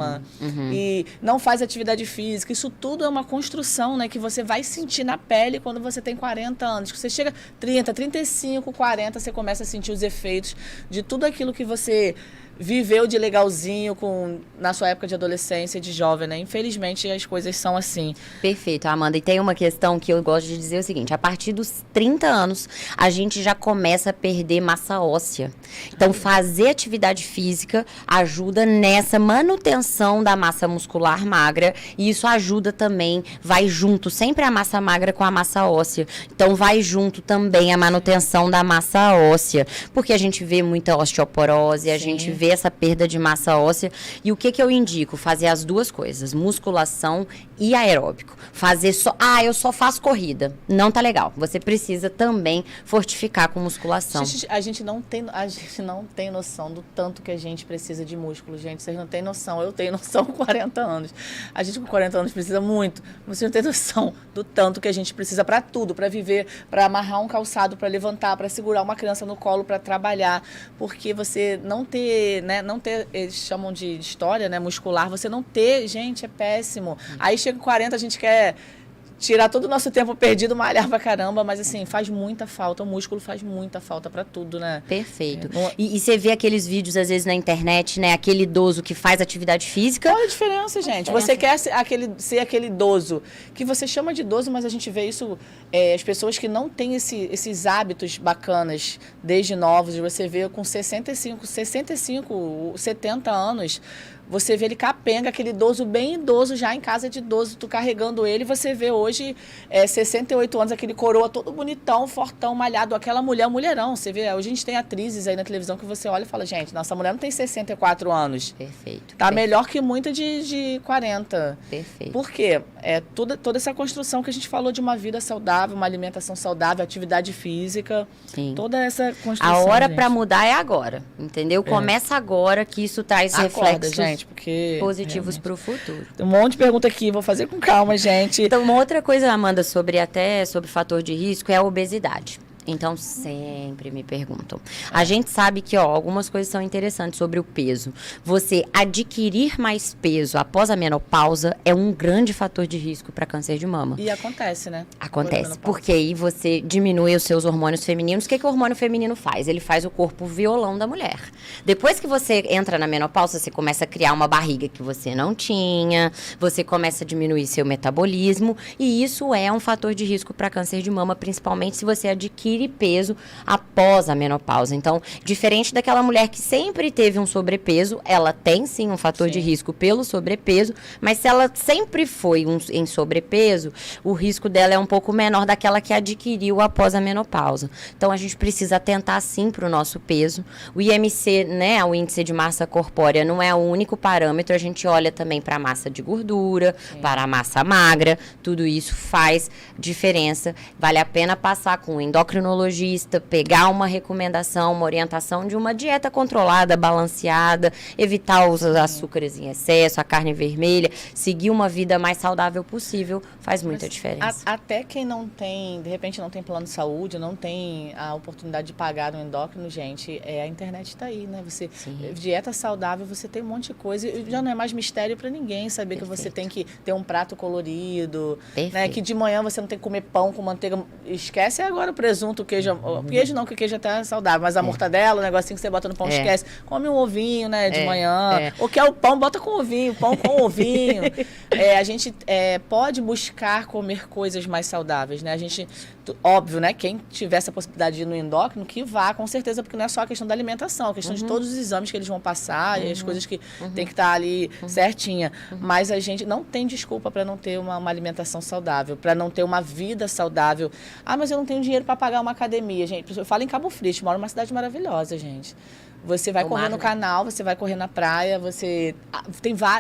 E não faz atividade física. Isso tudo é uma construção, né, que você vai sentir na pele quando você tem 40 anos. Que você chega 30, 35, 40, você começa a sentir os efeitos de tudo aquilo que você viveu de legalzinho na sua época de adolescência, de jovem, né? Infelizmente, as coisas são assim. Perfeito, Amanda. E tem uma questão que eu gosto de dizer o seguinte, a partir dos 30 anos, a gente já começa a perder massa óssea. Então, fazer atividade física ajuda nessa manutenção da massa muscular magra e isso ajuda também, vai junto, sempre a massa magra com a massa óssea. Então, vai junto também a manutenção da massa óssea, porque a gente vê muita osteoporose, a gente vê ver essa perda de massa óssea. E o que eu indico? Fazer as duas coisas, musculação e aeróbico. Fazer só... eu só faço corrida. Não tá legal. Você precisa também fortificar com musculação. A gente não tem noção do tanto que a gente precisa de músculo, gente. Vocês não têm noção. Eu tenho noção com 40 anos. A gente com 40 anos precisa muito. Vocês não têm noção do tanto que a gente precisa para tudo, para viver, para amarrar um calçado, para levantar, para segurar uma criança no colo, para trabalhar. Porque você não ter, né, eles chamam de história, né, muscular, você não ter, gente, é péssimo. Aí chega com 40, a gente quer tirar todo o nosso tempo perdido, malhar pra caramba, mas assim, faz muita falta, o músculo faz muita falta pra tudo, né? Perfeito. E você vê aqueles vídeos, às vezes, na internet, né? Aquele idoso que faz atividade física. Qual a diferença, gente? Você quer ser aquele idoso, que você chama de idoso, mas a gente vê isso, as pessoas que não têm esses hábitos bacanas desde novos, você vê com 65, 70 anos, você vê ele capenga, aquele idoso bem idoso, já em casa de idoso, tu carregando ele, você vê hoje 68 anos, aquele coroa todo bonitão, fortão, malhado, aquela mulher, mulherão. Você vê, hoje a gente tem atrizes aí na televisão que você olha e fala, gente, nossa mulher não tem 64 anos. Perfeito. Tá melhor que muita de 40. Perfeito. Por quê? Toda essa construção que a gente falou de uma vida saudável, uma alimentação saudável, atividade física. Sim. Toda essa construção. A hora para mudar é agora, entendeu? Começa agora que isso traz reflexos, gente, porque positivos para o futuro. Tem um monte de pergunta aqui, vou fazer com calma, gente. Então, uma outra coisa, Amanda, sobre fator de risco é a obesidade. Então, sempre me perguntam. A gente sabe que, algumas coisas são interessantes sobre o peso. Você adquirir mais peso após a menopausa é um grande fator de risco para câncer de mama. E acontece, né? Acontece, porque aí você diminui os seus hormônios femininos. O que o hormônio feminino faz? Ele faz o corpo violão da mulher. Depois que você entra na menopausa, você começa a criar uma barriga que você não tinha, você começa a diminuir seu metabolismo, e isso é um fator de risco para câncer de mama, principalmente se você adquire peso após a menopausa. Então, diferente daquela mulher que sempre teve um sobrepeso, ela tem sim um fator de risco pelo sobrepeso, mas se ela sempre foi em sobrepeso, o risco dela é um pouco menor daquela que adquiriu após a menopausa. Então, a gente precisa atentar sim para o nosso peso. O IMC, né, o índice de massa corpórea, não é o único parâmetro, a gente olha também para a massa de gordura, para a massa magra, tudo isso faz diferença. Vale a pena passar com o endocrinologista, pegar uma recomendação, uma orientação de uma dieta controlada, balanceada, evitar os açúcares em excesso, a carne vermelha, seguir uma vida mais saudável possível, faz muita diferença. Até quem não tem, de repente não tem plano de saúde, não tem a oportunidade de pagar no endócrino, gente, a internet está aí, né? Você, dieta saudável, você tem um monte de coisa, e já não é mais mistério para ninguém saber que você tem que ter um prato colorido, né? Que de manhã você não tem que comer pão com manteiga, esquece agora o presunto, o queijo, queijo não, que o queijo até é saudável, mas a mortadela, o negocinho que você bota no pão, esquece. Come um ovinho, né, de manhã. Ou quer o pão, bota com ovinho, pão com ovinho. A gente pode buscar comer coisas mais saudáveis, né? A gente, óbvio, né, quem tiver essa possibilidade de ir no endócrino, que vá, com certeza, porque não é só a questão da alimentação, a questão de todos os exames que eles vão passar, e as coisas que tem que estar ali certinha. Mas a gente não tem desculpa para não ter uma alimentação saudável, para não ter uma vida saudável. Mas eu não tenho dinheiro para pagar uma academia, gente. Eu falo em Cabo Frio, moro numa cidade maravilhosa, gente. Você vai correr no canal, você vai correr na praia,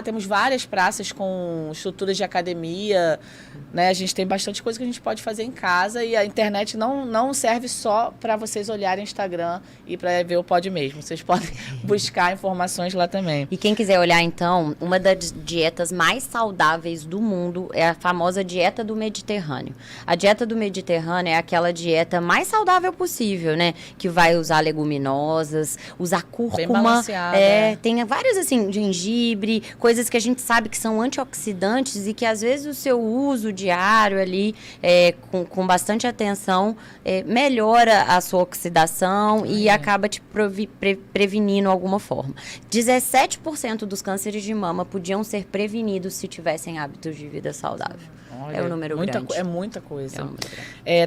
temos várias praças com estruturas de academia, né? A gente tem bastante coisa que a gente pode fazer em casa, e a internet não serve só para vocês olharem Instagram e para ver o Pode Mesmo. Vocês podem buscar informações lá também. E quem quiser olhar, então, uma das dietas mais saudáveis do mundo é a famosa dieta do Mediterrâneo. A dieta do Mediterrâneo é aquela dieta mais saudável possível, né? Que vai usar leguminosas, usar cúrcuma, tem várias, assim, gengibre, coisas que a gente sabe que são antioxidantes e que às vezes o seu uso diário ali, com bastante atenção, melhora a sua oxidação e acaba te prevenindo de alguma forma. 17% dos cânceres de mama podiam ser prevenidos se tivessem hábitos de vida saudável. Olha, é um número grande. É muita coisa.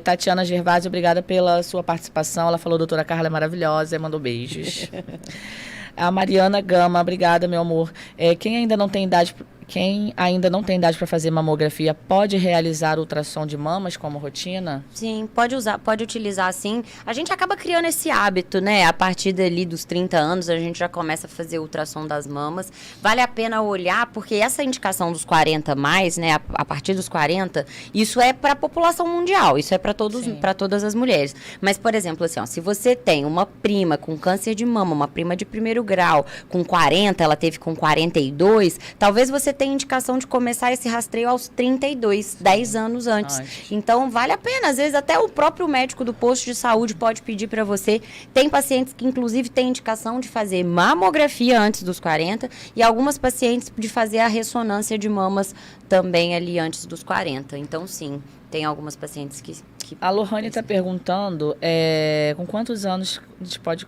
Tatiana Gervásio, obrigada pela sua participação. Ela falou, doutora Carla é maravilhosa, e mandou beijos. A Mariana Gama, obrigada, meu amor. Quem ainda não tem idade Quem ainda não tem idade para fazer mamografia pode realizar ultrassom de mamas como rotina? Sim, pode utilizar sim. A gente acaba criando esse hábito, né? A partir dali dos 30 anos, a gente já começa a fazer ultrassom das mamas. Vale a pena olhar, porque essa indicação dos 40 mais, né? A partir dos 40, isso é para a população mundial, isso é para todas as mulheres. Mas, por exemplo, assim, ó, se você tem uma prima com câncer de mama, uma prima de primeiro grau, com 40, ela teve com 42, talvez você tenha indicação de começar esse rastreio aos 32, 10 anos antes. Então, vale a pena. Às vezes, até o próprio médico do posto de saúde pode pedir para você. Tem pacientes que, inclusive, têm indicação de fazer mamografia antes dos 40 e algumas pacientes de fazer a ressonância de mamas também ali antes dos 40. Então, sim, tem algumas pacientes que a Lohane está perguntando com quantos anos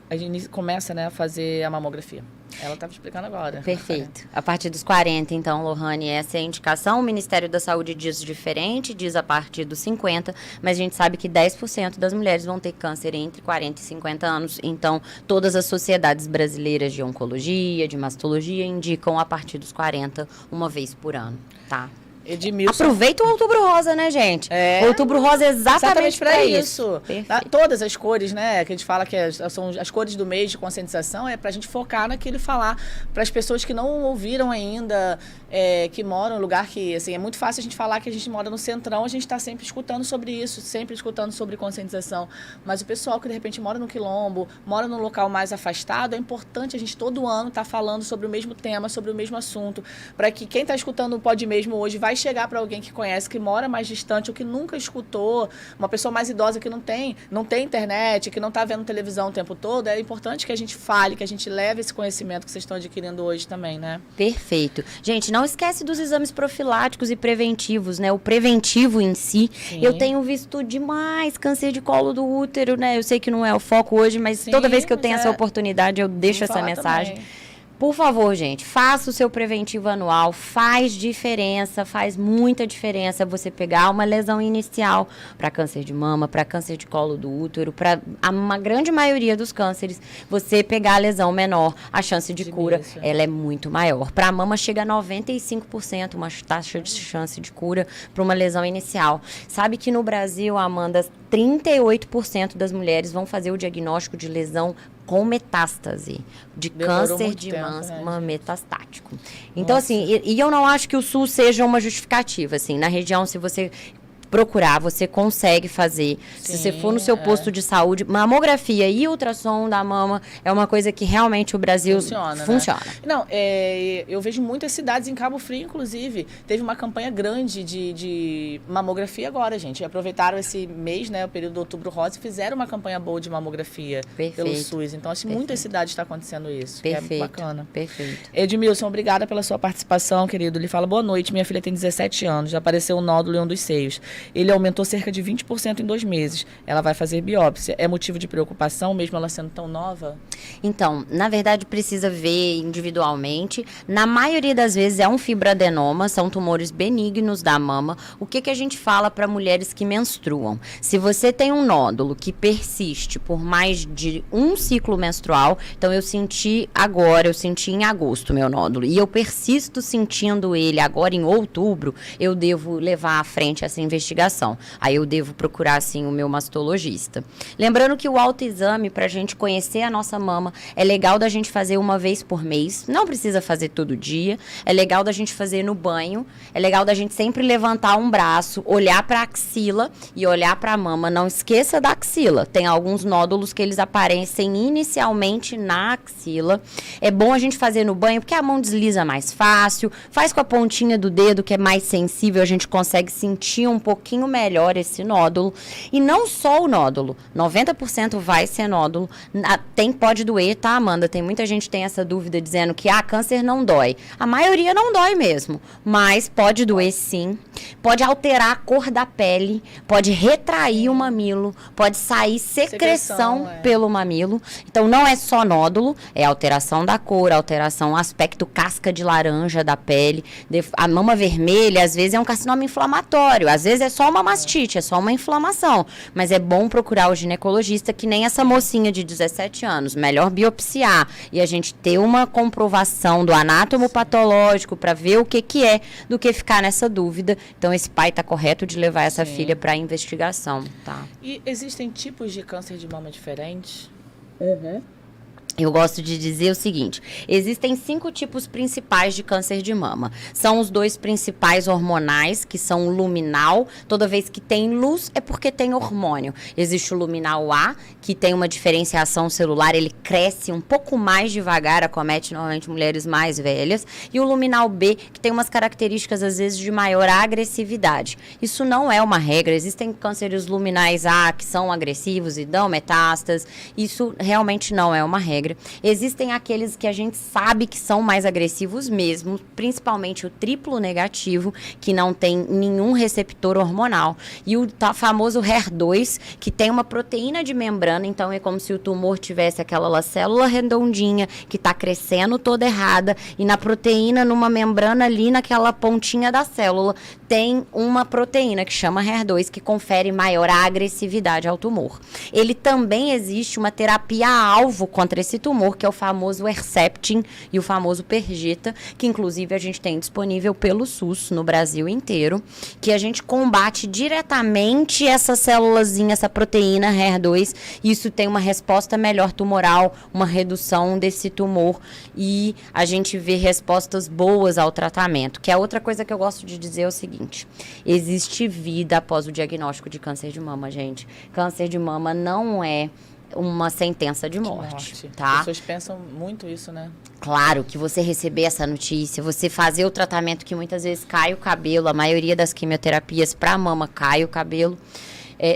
a gente começa, né, a fazer a mamografia. Ela estava explicando agora. Perfeito. A partir dos 40, então, Lohane, essa é a indicação. O Ministério da Saúde diz diferente, diz a partir dos 50, mas a gente sabe que 10% das mulheres vão ter câncer entre 40 e 50 anos. Então, todas as sociedades brasileiras de oncologia, de mastologia, indicam a partir dos 40, uma vez por ano, tá? Edmilson. Aproveita o Outubro Rosa, né, gente? Outubro Rosa é exatamente para isso. Todas as cores, né, que a gente fala que são as cores do mês de conscientização, é pra gente focar naquilo e falar para as pessoas que não ouviram ainda, que moram em lugar que, assim, é muito fácil a gente falar que a gente mora no centrão, a gente está sempre escutando sobre isso, sempre escutando sobre conscientização. Mas o pessoal que, de repente, mora no quilombo, mora num local mais afastado, é importante a gente todo ano estar falando sobre o mesmo tema, sobre o mesmo assunto, para que quem está escutando o Pode Mesmo hoje vai chegar para alguém que conhece, que mora mais distante ou que nunca escutou, uma pessoa mais idosa que não tem internet, que não está vendo televisão o tempo todo. É importante que a gente fale, que a gente leve esse conhecimento que vocês estão adquirindo hoje também, né? Perfeito. Gente, não esquece dos exames profiláticos e preventivos, né? O preventivo em si. Sim. Eu tenho visto demais câncer de colo do útero, né? Eu sei que não é o foco hoje, mas sim, toda vez que eu tenho essa oportunidade, eu deixo essa mensagem. Também. Por favor, gente, faça o seu preventivo anual, faz diferença, faz muita diferença você pegar uma lesão inicial para câncer de mama, para câncer de colo do útero, para uma grande maioria dos cânceres, você pegar a lesão menor, a chance de cura, ela é muito maior. Para a mama chega a 95%, uma taxa de chance de cura para uma lesão inicial. Sabe que no Brasil, Amanda, 38% das mulheres vão fazer o diagnóstico de lesão com metástase, de câncer de mama metastático. Então, assim, e eu não acho que o SUS seja uma justificativa, assim, na região, se você procurar, você consegue fazer. Sim, se você for no seu posto de saúde, mamografia e ultrassom da mama é uma coisa que realmente o Brasil funciona. Né? Não, eu vejo muitas cidades em Cabo Frio, inclusive, teve uma campanha grande de mamografia agora, gente. Aproveitaram esse mês, né, o período do Outubro Rosa, e fizeram uma campanha boa de mamografia pelo SUS. Então, assim, muitas cidades estão acontecendo isso. Perfeito. É bacana. Perfeito. Edmilson, obrigada pela sua participação, querido. Ele fala, boa noite, minha filha tem 17 anos, já apareceu um nódulo em um dos seios. Ele aumentou cerca de 20% em 2 meses. Ela vai fazer biópsia. É motivo de preocupação, mesmo ela sendo tão nova? Então, na verdade, precisa ver individualmente. Na maioria das vezes é um fibroadenoma, são tumores benignos da mama. O que a gente fala para mulheres que menstruam? Se você tem um nódulo que persiste por mais de um ciclo menstrual, então eu senti em agosto meu nódulo, e eu persisto sentindo ele agora em outubro, eu devo levar à frente essa investigação. Aí eu devo procurar, assim, o meu mastologista. Lembrando que o autoexame, para a gente conhecer a nossa mama, é legal da gente fazer uma vez por mês. Não precisa fazer todo dia. É legal da gente fazer no banho. É legal da gente sempre levantar um braço, olhar para a axila e olhar para a mama. Não esqueça da axila. Tem alguns nódulos que eles aparecem inicialmente na axila. É bom a gente fazer no banho, porque a mão desliza mais fácil. Faz com a pontinha do dedo, que é mais sensível, a gente consegue sentir um pouquinho melhor esse nódulo. E não só o nódulo, 90% vai ser nódulo. Pode doer, tá, Amanda? Tem muita gente que tem essa dúvida dizendo que câncer não dói. A maioria não dói mesmo, mas pode doer sim. Pode alterar a cor da pele, pode retrair o mamilo, pode sair secreção pelo mamilo. Então não é só nódulo, é alteração da cor, alteração, aspecto casca de laranja da pele. A mama vermelha, às vezes, é um carcinoma inflamatório, às vezes é só uma mastite, é só uma inflamação. Mas é bom procurar o ginecologista, que nem essa mocinha de 17 anos. Melhor biopsiar e a gente ter uma comprovação do anátomo patológico para ver o que é, do que ficar nessa dúvida. Então, esse pai está correto de levar essa filha para investigação, tá? E existem tipos de câncer de mama diferentes? Eu gosto de dizer o seguinte, existem 5 tipos principais de câncer de mama. São os 2 principais hormonais, que são o luminal. Toda vez que tem luz, é porque tem hormônio. Existe o luminal A, que tem uma diferenciação celular, ele cresce um pouco mais devagar, acomete normalmente mulheres mais velhas. E o luminal B, que tem umas características, às vezes, de maior agressividade. Isso não é uma regra. Existem cânceres luminais A, que são agressivos e dão metástases. Isso realmente não é uma regra. Existem aqueles que a gente sabe que são mais agressivos mesmo, principalmente o triplo negativo, que não tem nenhum receptor hormonal. E o famoso HER2, que tem uma proteína de membrana, então é como se o tumor tivesse aquela célula redondinha que está crescendo toda errada, e na proteína, numa membrana ali, naquela pontinha da célula, tem uma proteína que chama HER2, que confere maior agressividade ao tumor. Ele também existe uma terapia-alvo contra esse tumor, que é o famoso Herceptin e o famoso Perjeta, que inclusive a gente tem disponível pelo SUS no Brasil inteiro, que a gente combate diretamente essa célulazinha, essa proteína HER2, e isso tem uma resposta melhor tumoral, uma redução desse tumor, e a gente vê respostas boas ao tratamento, que é outra coisa que eu gosto de dizer é o seguinte, existe vida após o diagnóstico de câncer de mama, gente. Câncer de mama não é uma sentença de morte, tá? As pessoas pensam muito isso, né? Claro, que você receber essa notícia, você fazer o tratamento que muitas vezes cai o cabelo, a maioria das quimioterapias para mama cai o cabelo,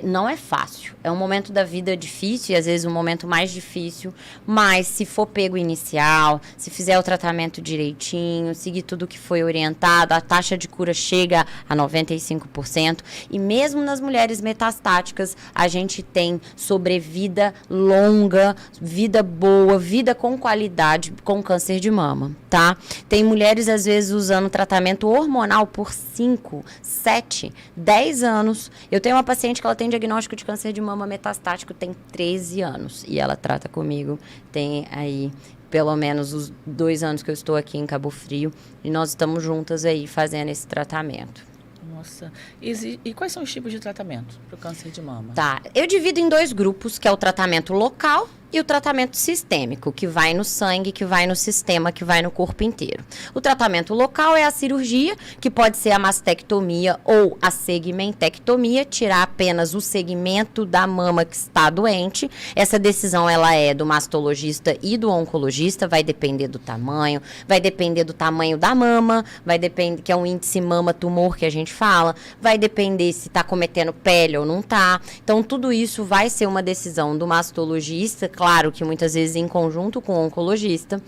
não é fácil. É um momento da vida difícil e às vezes um momento mais difícil, mas se for pego inicial, se fizer o tratamento direitinho, seguir tudo que foi orientado, a taxa de cura chega a 95%, e mesmo nas mulheres metastáticas, a gente tem sobrevida longa, vida boa, vida com qualidade com câncer de mama, tá? Tem mulheres às vezes usando tratamento hormonal por 5, 7, 10 anos. Eu tenho uma paciente que ela tem diagnóstico de câncer de mama metastático, tem 13 anos. E ela trata comigo, tem aí pelo menos os 2 anos que eu estou aqui em Cabo Frio. E nós estamos juntas aí fazendo esse tratamento. Nossa. E quais são os tipos de tratamento para o câncer de mama? Tá, eu divido em 2 grupos, que é o tratamento local e o tratamento sistêmico, que vai no sangue, que vai no sistema, que vai no corpo inteiro. O tratamento local é a cirurgia, que pode ser a mastectomia ou a segmentectomia, tirar apenas o segmento da mama que está doente. Essa decisão ela é do mastologista e do oncologista, vai depender do tamanho, vai depender do tamanho da mama, vai depender, que é um índice mama-tumor que a gente fala, vai depender se está cometendo pele ou não está. Então, tudo isso vai ser uma decisão do mastologista, claro que muitas vezes em conjunto com o oncologista.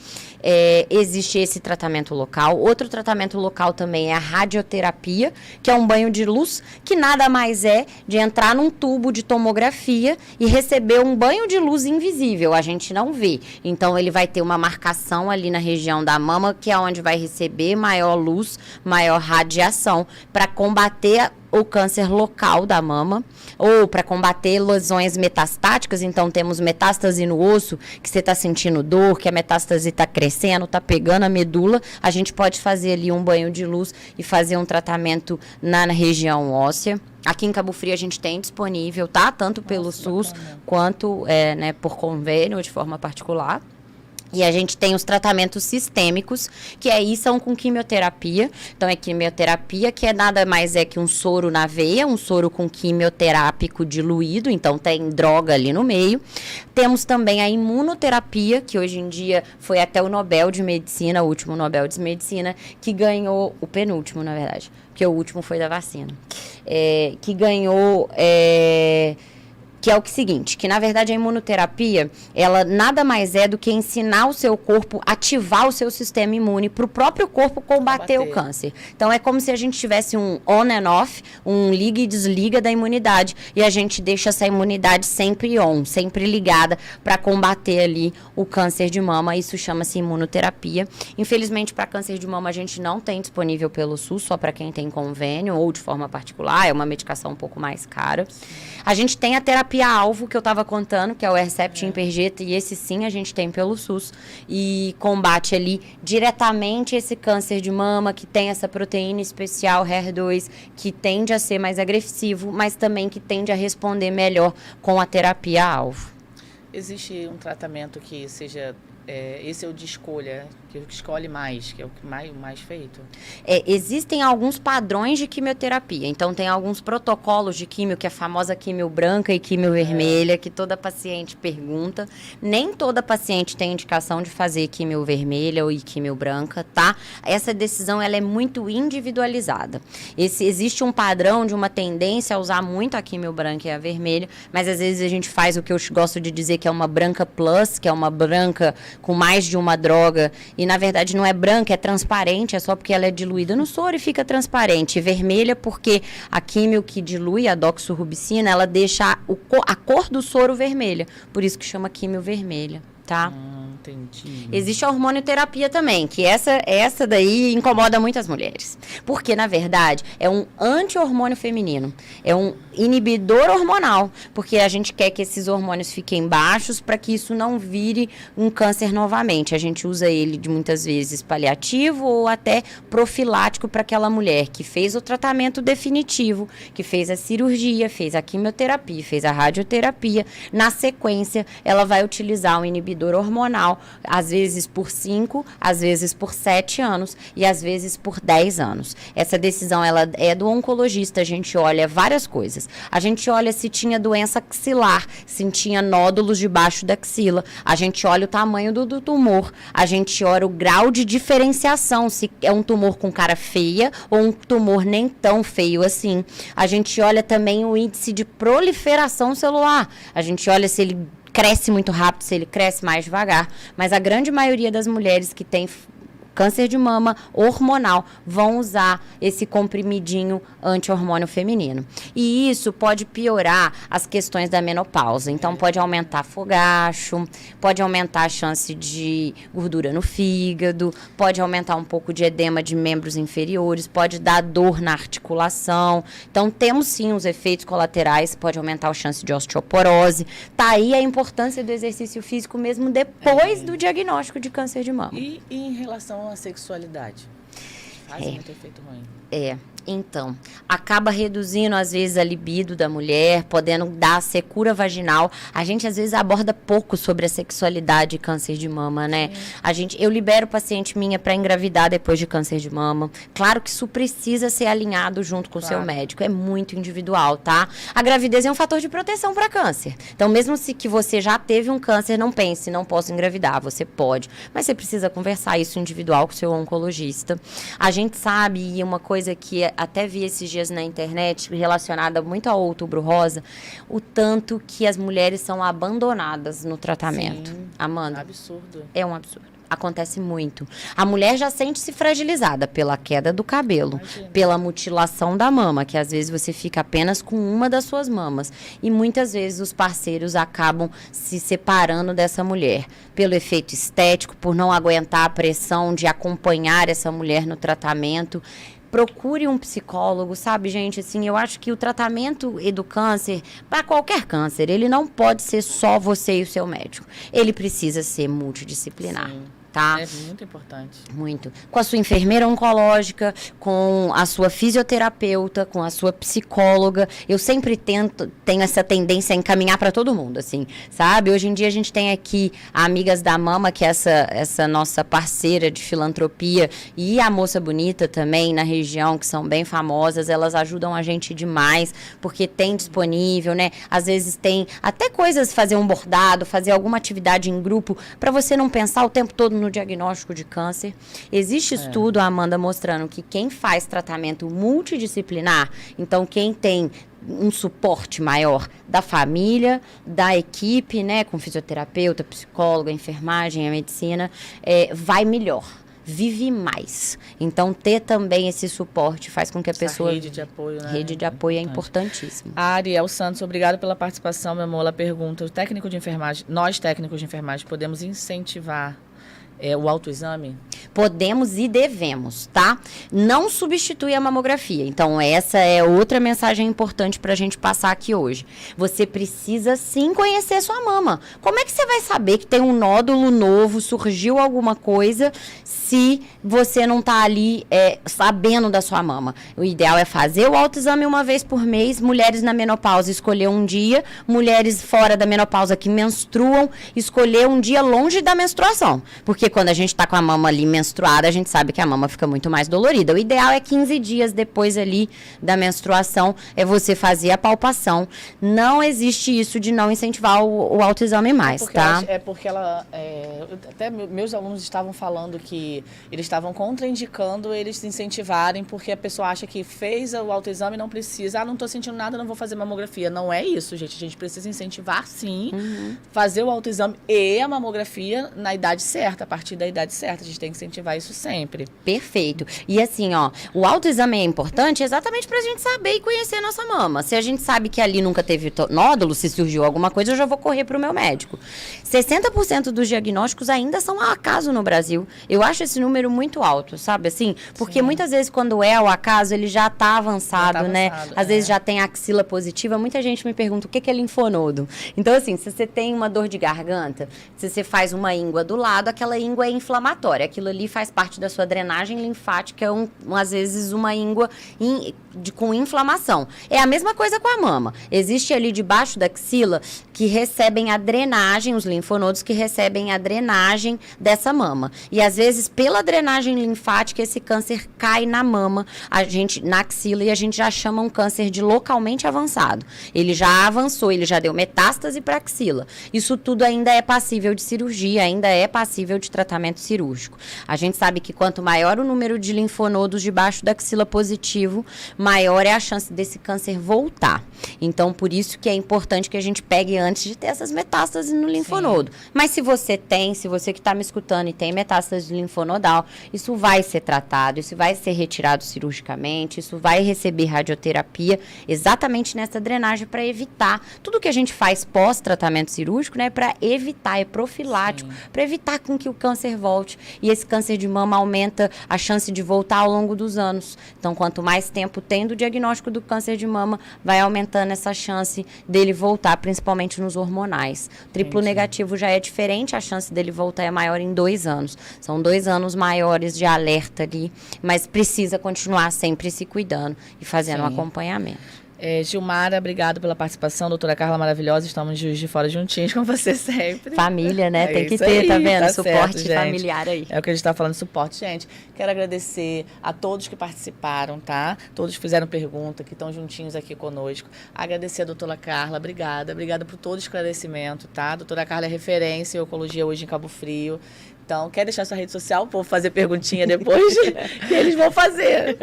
Existe esse tratamento local. Outro tratamento local também é a radioterapia, que é um banho de luz, que nada mais é de entrar num tubo de tomografia e receber um banho de luz invisível, a gente não vê. Então, ele vai ter uma marcação ali na região da mama, que é onde vai receber maior luz, maior radiação, para combater o câncer local da mama, ou para combater lesões metastáticas. Então, temos metástase no osso, que você está sentindo dor, que a metástase está crescendo, está pegando a medula, a gente pode fazer ali um banho de luz e fazer um tratamento na região óssea. Aqui em Cabo Frio a gente tem disponível, tá? Tanto pelo SUS, quanto por convênio, de forma particular. E a gente tem os tratamentos sistêmicos, que aí são com quimioterapia. Então, é quimioterapia, que nada mais é que um soro na veia, um soro com quimioterápico diluído, então tem droga ali no meio. Temos também a imunoterapia, que hoje em dia foi até o Nobel de Medicina, o último Nobel de Medicina, que ganhou, o penúltimo, na verdade, porque o último foi da vacina, que ganhou... que é o seguinte, que na verdade a imunoterapia, ela nada mais é do que ensinar o seu corpo, ativar o seu sistema imune para o próprio corpo combater o câncer. Então é como se a gente tivesse um on and off, um liga e desliga da imunidade, e a gente deixa essa imunidade sempre on, sempre ligada para combater ali o câncer de mama. Isso chama-se imunoterapia. Infelizmente, para câncer de mama a gente não tem disponível pelo SUS, só para quem tem convênio ou de forma particular, é uma medicação um pouco mais cara. A gente tem a terapia-alvo, que eu estava contando, que é o Herceptin Perjeta, e esse sim a gente tem pelo SUS, e combate ali diretamente esse câncer de mama, que tem essa proteína especial HER2, que tende a ser mais agressivo, mas também que tende a responder melhor com a terapia-alvo. Existe um tratamento que seja... esse é o de escolha, que escolhe mais, que é o que mais feito? Existem alguns padrões de quimioterapia. Então, tem alguns protocolos de químio, que é a famosa químio branca e químio vermelha, que toda paciente pergunta. Nem toda paciente tem indicação de fazer químio vermelha ou químio branca, tá? Essa decisão, ela é muito individualizada. Existe um padrão de uma tendência a usar muito a químio branca e a vermelha, mas às vezes a gente faz o que eu gosto de dizer que é uma branca plus, que é uma branca com mais de uma droga, e na verdade não é branca, é transparente, é só porque ela é diluída no soro e fica transparente. E vermelha porque a químio que dilui a doxorubicina, ela deixa a cor do soro vermelha, por isso que chama químio vermelha, tá? Entendi. Existe a hormonioterapia também, que essa daí incomoda muitas mulheres. Porque, na verdade, é um anti-hormônio feminino. É um inibidor hormonal. Porque a gente quer que esses hormônios fiquem baixos para que isso não vire um câncer novamente. A gente usa ele, de muitas vezes, paliativo ou até profilático para aquela mulher que fez o tratamento definitivo, que fez a cirurgia, fez a quimioterapia, fez a radioterapia. Na sequência, ela vai utilizar um inibidor hormonal, às vezes por 5, às vezes por 7 anos e às vezes por 10 anos. Essa decisão ela é do oncologista, a gente olha várias coisas. A gente olha se tinha doença axilar, se tinha nódulos debaixo da axila, a gente olha o tamanho do tumor, a gente olha o grau de diferenciação, se é um tumor com cara feia ou um tumor nem tão feio assim. A gente olha também o índice de proliferação celular, a gente olha se ele cresce muito rápido, se ele cresce mais devagar. Mas a grande maioria das mulheres que tem câncer de mama hormonal vão usar esse comprimidinho anti-hormônio feminino. E isso pode piorar as questões da menopausa. Então, pode aumentar fogacho, pode aumentar a chance de gordura no fígado, pode aumentar um pouco de edema de membros inferiores, pode dar dor na articulação. Então, temos sim os efeitos colaterais, pode aumentar a chance de osteoporose. Tá aí a importância do exercício físico mesmo depois do diagnóstico de câncer de mama. E em relação à sexualidade? Faz muito efeito ruim. Então, acaba reduzindo, às vezes, a libido da mulher, podendo dar secura vaginal. A gente, às vezes, aborda pouco sobre a sexualidade e câncer de mama, né? Eu libero paciente minha para engravidar depois de câncer de mama. Claro que isso precisa ser alinhado junto com o seu médico. É muito individual, tá? A gravidez é um fator de proteção para câncer. Então, mesmo se que você já teve um câncer, não pense, não posso engravidar. Você pode. Mas você precisa conversar isso individual com o seu oncologista. A gente sabe, e uma coisa que até vi esses dias na internet, relacionada muito ao Outubro Rosa, o tanto que as mulheres são abandonadas no tratamento. Sim, Amanda, absurdo. é um absurdo. Acontece muito. A mulher já sente-se fragilizada pela queda do cabelo, pela mutilação da mama, que às vezes você fica apenas com uma das suas mamas. E muitas vezes os parceiros acabam se separando dessa mulher, pelo efeito estético, por não aguentar a pressão de acompanhar essa mulher no tratamento. Procure um psicólogo, sabe, gente? Assim, eu acho que o tratamento do câncer, para qualquer câncer, ele não pode ser só você e o seu médico. Ele precisa ser multidisciplinar. Sim. Tá? É muito importante. Muito. Com a sua enfermeira oncológica, com a sua fisioterapeuta, com a sua psicóloga. Eu sempre tenho essa tendência a encaminhar para todo mundo, assim, sabe? Hoje em dia a gente tem aqui a Amigas da Mama, que é essa nossa parceira de filantropia, e a Moça Bonita também, na região, que são bem famosas. Elas ajudam a gente demais, porque tem disponível, né? Às vezes tem até coisas, fazer um bordado, fazer alguma atividade em grupo, para você não pensar o tempo todo no diagnóstico de câncer. Existe estudo, Amanda, mostrando que quem faz tratamento multidisciplinar, então quem tem um suporte maior da família, da equipe, né, com fisioterapeuta, psicólogo, a enfermagem, a medicina, vai melhor. Vive mais. Então, ter também esse suporte faz com que a pessoa... rede de apoio, né? Rede de apoio é importantíssimo. A Ariel Santos, obrigado pela participação, meu amor. Ela pergunta, nós técnicos de enfermagem, podemos incentivar o autoexame? Podemos e devemos, tá? Não substitui a mamografia. Então, essa é outra mensagem importante pra gente passar aqui hoje. Você precisa, sim, conhecer sua mama. Como é que você vai saber que tem um nódulo novo, surgiu alguma coisa, se você não tá ali sabendo da sua mama? O ideal é fazer o autoexame uma vez por mês. Mulheres na menopausa, escolher um dia. Mulheres fora da menopausa que menstruam, escolher um dia longe da menstruação. Porque quando a gente tá com a mama ali menstruada, a gente sabe que a mama fica muito mais dolorida. O ideal é 15 dias depois ali da menstruação, é você fazer a palpação. Não existe isso de não incentivar o autoexame mais, tá? Até meus alunos estavam falando que eles estavam contraindicando eles se incentivarem, porque a pessoa acha que fez o autoexame e não precisa. Não tô sentindo nada, não vou fazer mamografia. Não é isso, gente. A gente precisa incentivar, sim, fazer o autoexame e a mamografia na idade certa, a partir da idade certa. A gente tem que incentivar isso sempre. Perfeito. E assim, ó, o autoexame é importante exatamente pra gente saber e conhecer a nossa mama. Se a gente sabe que ali nunca teve nódulo, se surgiu alguma coisa, eu já vou correr pro meu médico. 60% dos diagnósticos ainda são ao acaso no Brasil. Eu acho esse número muito alto, sabe? Assim, porque muitas vezes quando é ao acaso, ele já tá avançado, né? Às vezes já tem axila positiva. Muita gente me pergunta o que é linfonodo. Então, assim, se você tem uma dor de garganta, se você faz uma íngua do lado, aquela íngua é inflamatória. Aquilo ali faz parte da sua drenagem linfática, às vezes uma íngua com inflamação. É a mesma coisa com a mama. Existe ali debaixo da axila que recebem a drenagem, os linfonodos que recebem a drenagem dessa mama. E às vezes, pela drenagem linfática, esse câncer cai na mama, na axila, e a gente já chama um câncer de localmente avançado. Ele já avançou, ele já deu metástase para axila. Isso tudo ainda é passível de cirurgia, ainda é passível de tratamento cirúrgico. A gente sabe que quanto maior o número de linfonodos debaixo da axila positivo, maior é a chance desse câncer voltar. Então, por isso que é importante que a gente pegue antes de ter essas metástases no linfonodo. Sim. Mas se você que está me escutando e tem metástase linfonodal, isso vai ser tratado, isso vai ser retirado cirurgicamente, isso vai receber radioterapia exatamente nessa drenagem para evitar tudo que a gente faz pós-tratamento cirúrgico, né? Para evitar, é profilático, para evitar com que o câncer volte. E esse câncer de mama aumenta a chance de voltar ao longo dos anos. Então, quanto mais tempo tem do diagnóstico do câncer de mama, vai aumentando essa chance dele voltar, principalmente nos hormonais. Triplo negativo já é diferente, a chance dele voltar é maior em 2 anos. São 2 anos maiores de alerta ali, mas precisa continuar sempre se cuidando e fazendo um acompanhamento. Gilmara, obrigado pela participação. Doutora Carla maravilhosa, estamos de Juiz de Fora juntinhos com você sempre. Família, né? Tem que ter, tá vendo? Suporte certo, familiar aí. É o que a gente tá falando, suporte. Gente, quero agradecer a todos que participaram, tá? Todos que fizeram pergunta, que estão juntinhos aqui conosco. Agradecer a doutora Carla, obrigada. Obrigada por todo o esclarecimento, tá? A doutora Carla é referência em oncologia hoje em Cabo Frio. Então, quer deixar sua rede social? O povo fazer perguntinha depois que eles vão fazer.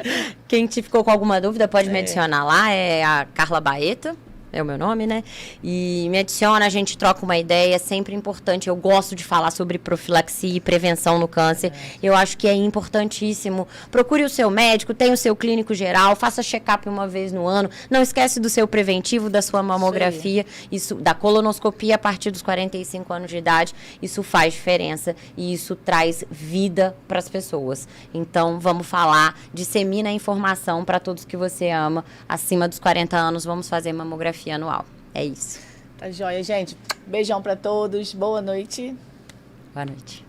Quem ficou com alguma dúvida pode me adicionar lá, é a Carla Baeta. É o meu nome, né? E me adiciona, a gente troca uma ideia, é sempre importante. Eu gosto de falar sobre profilaxia e prevenção no câncer. Eu acho que é importantíssimo. Procure o seu médico, tenha o seu clínico geral, faça check-up uma vez no ano. Não esquece do seu preventivo, da sua mamografia, isso, da colonoscopia a partir dos 45 anos de idade. Isso faz diferença e isso traz vida para as pessoas. Então, vamos falar, dissemina a informação para todos que você ama. Acima dos 40 anos, vamos fazer mamografia anual. É isso. Tá joia, gente. Beijão pra todos. Boa noite. Boa noite.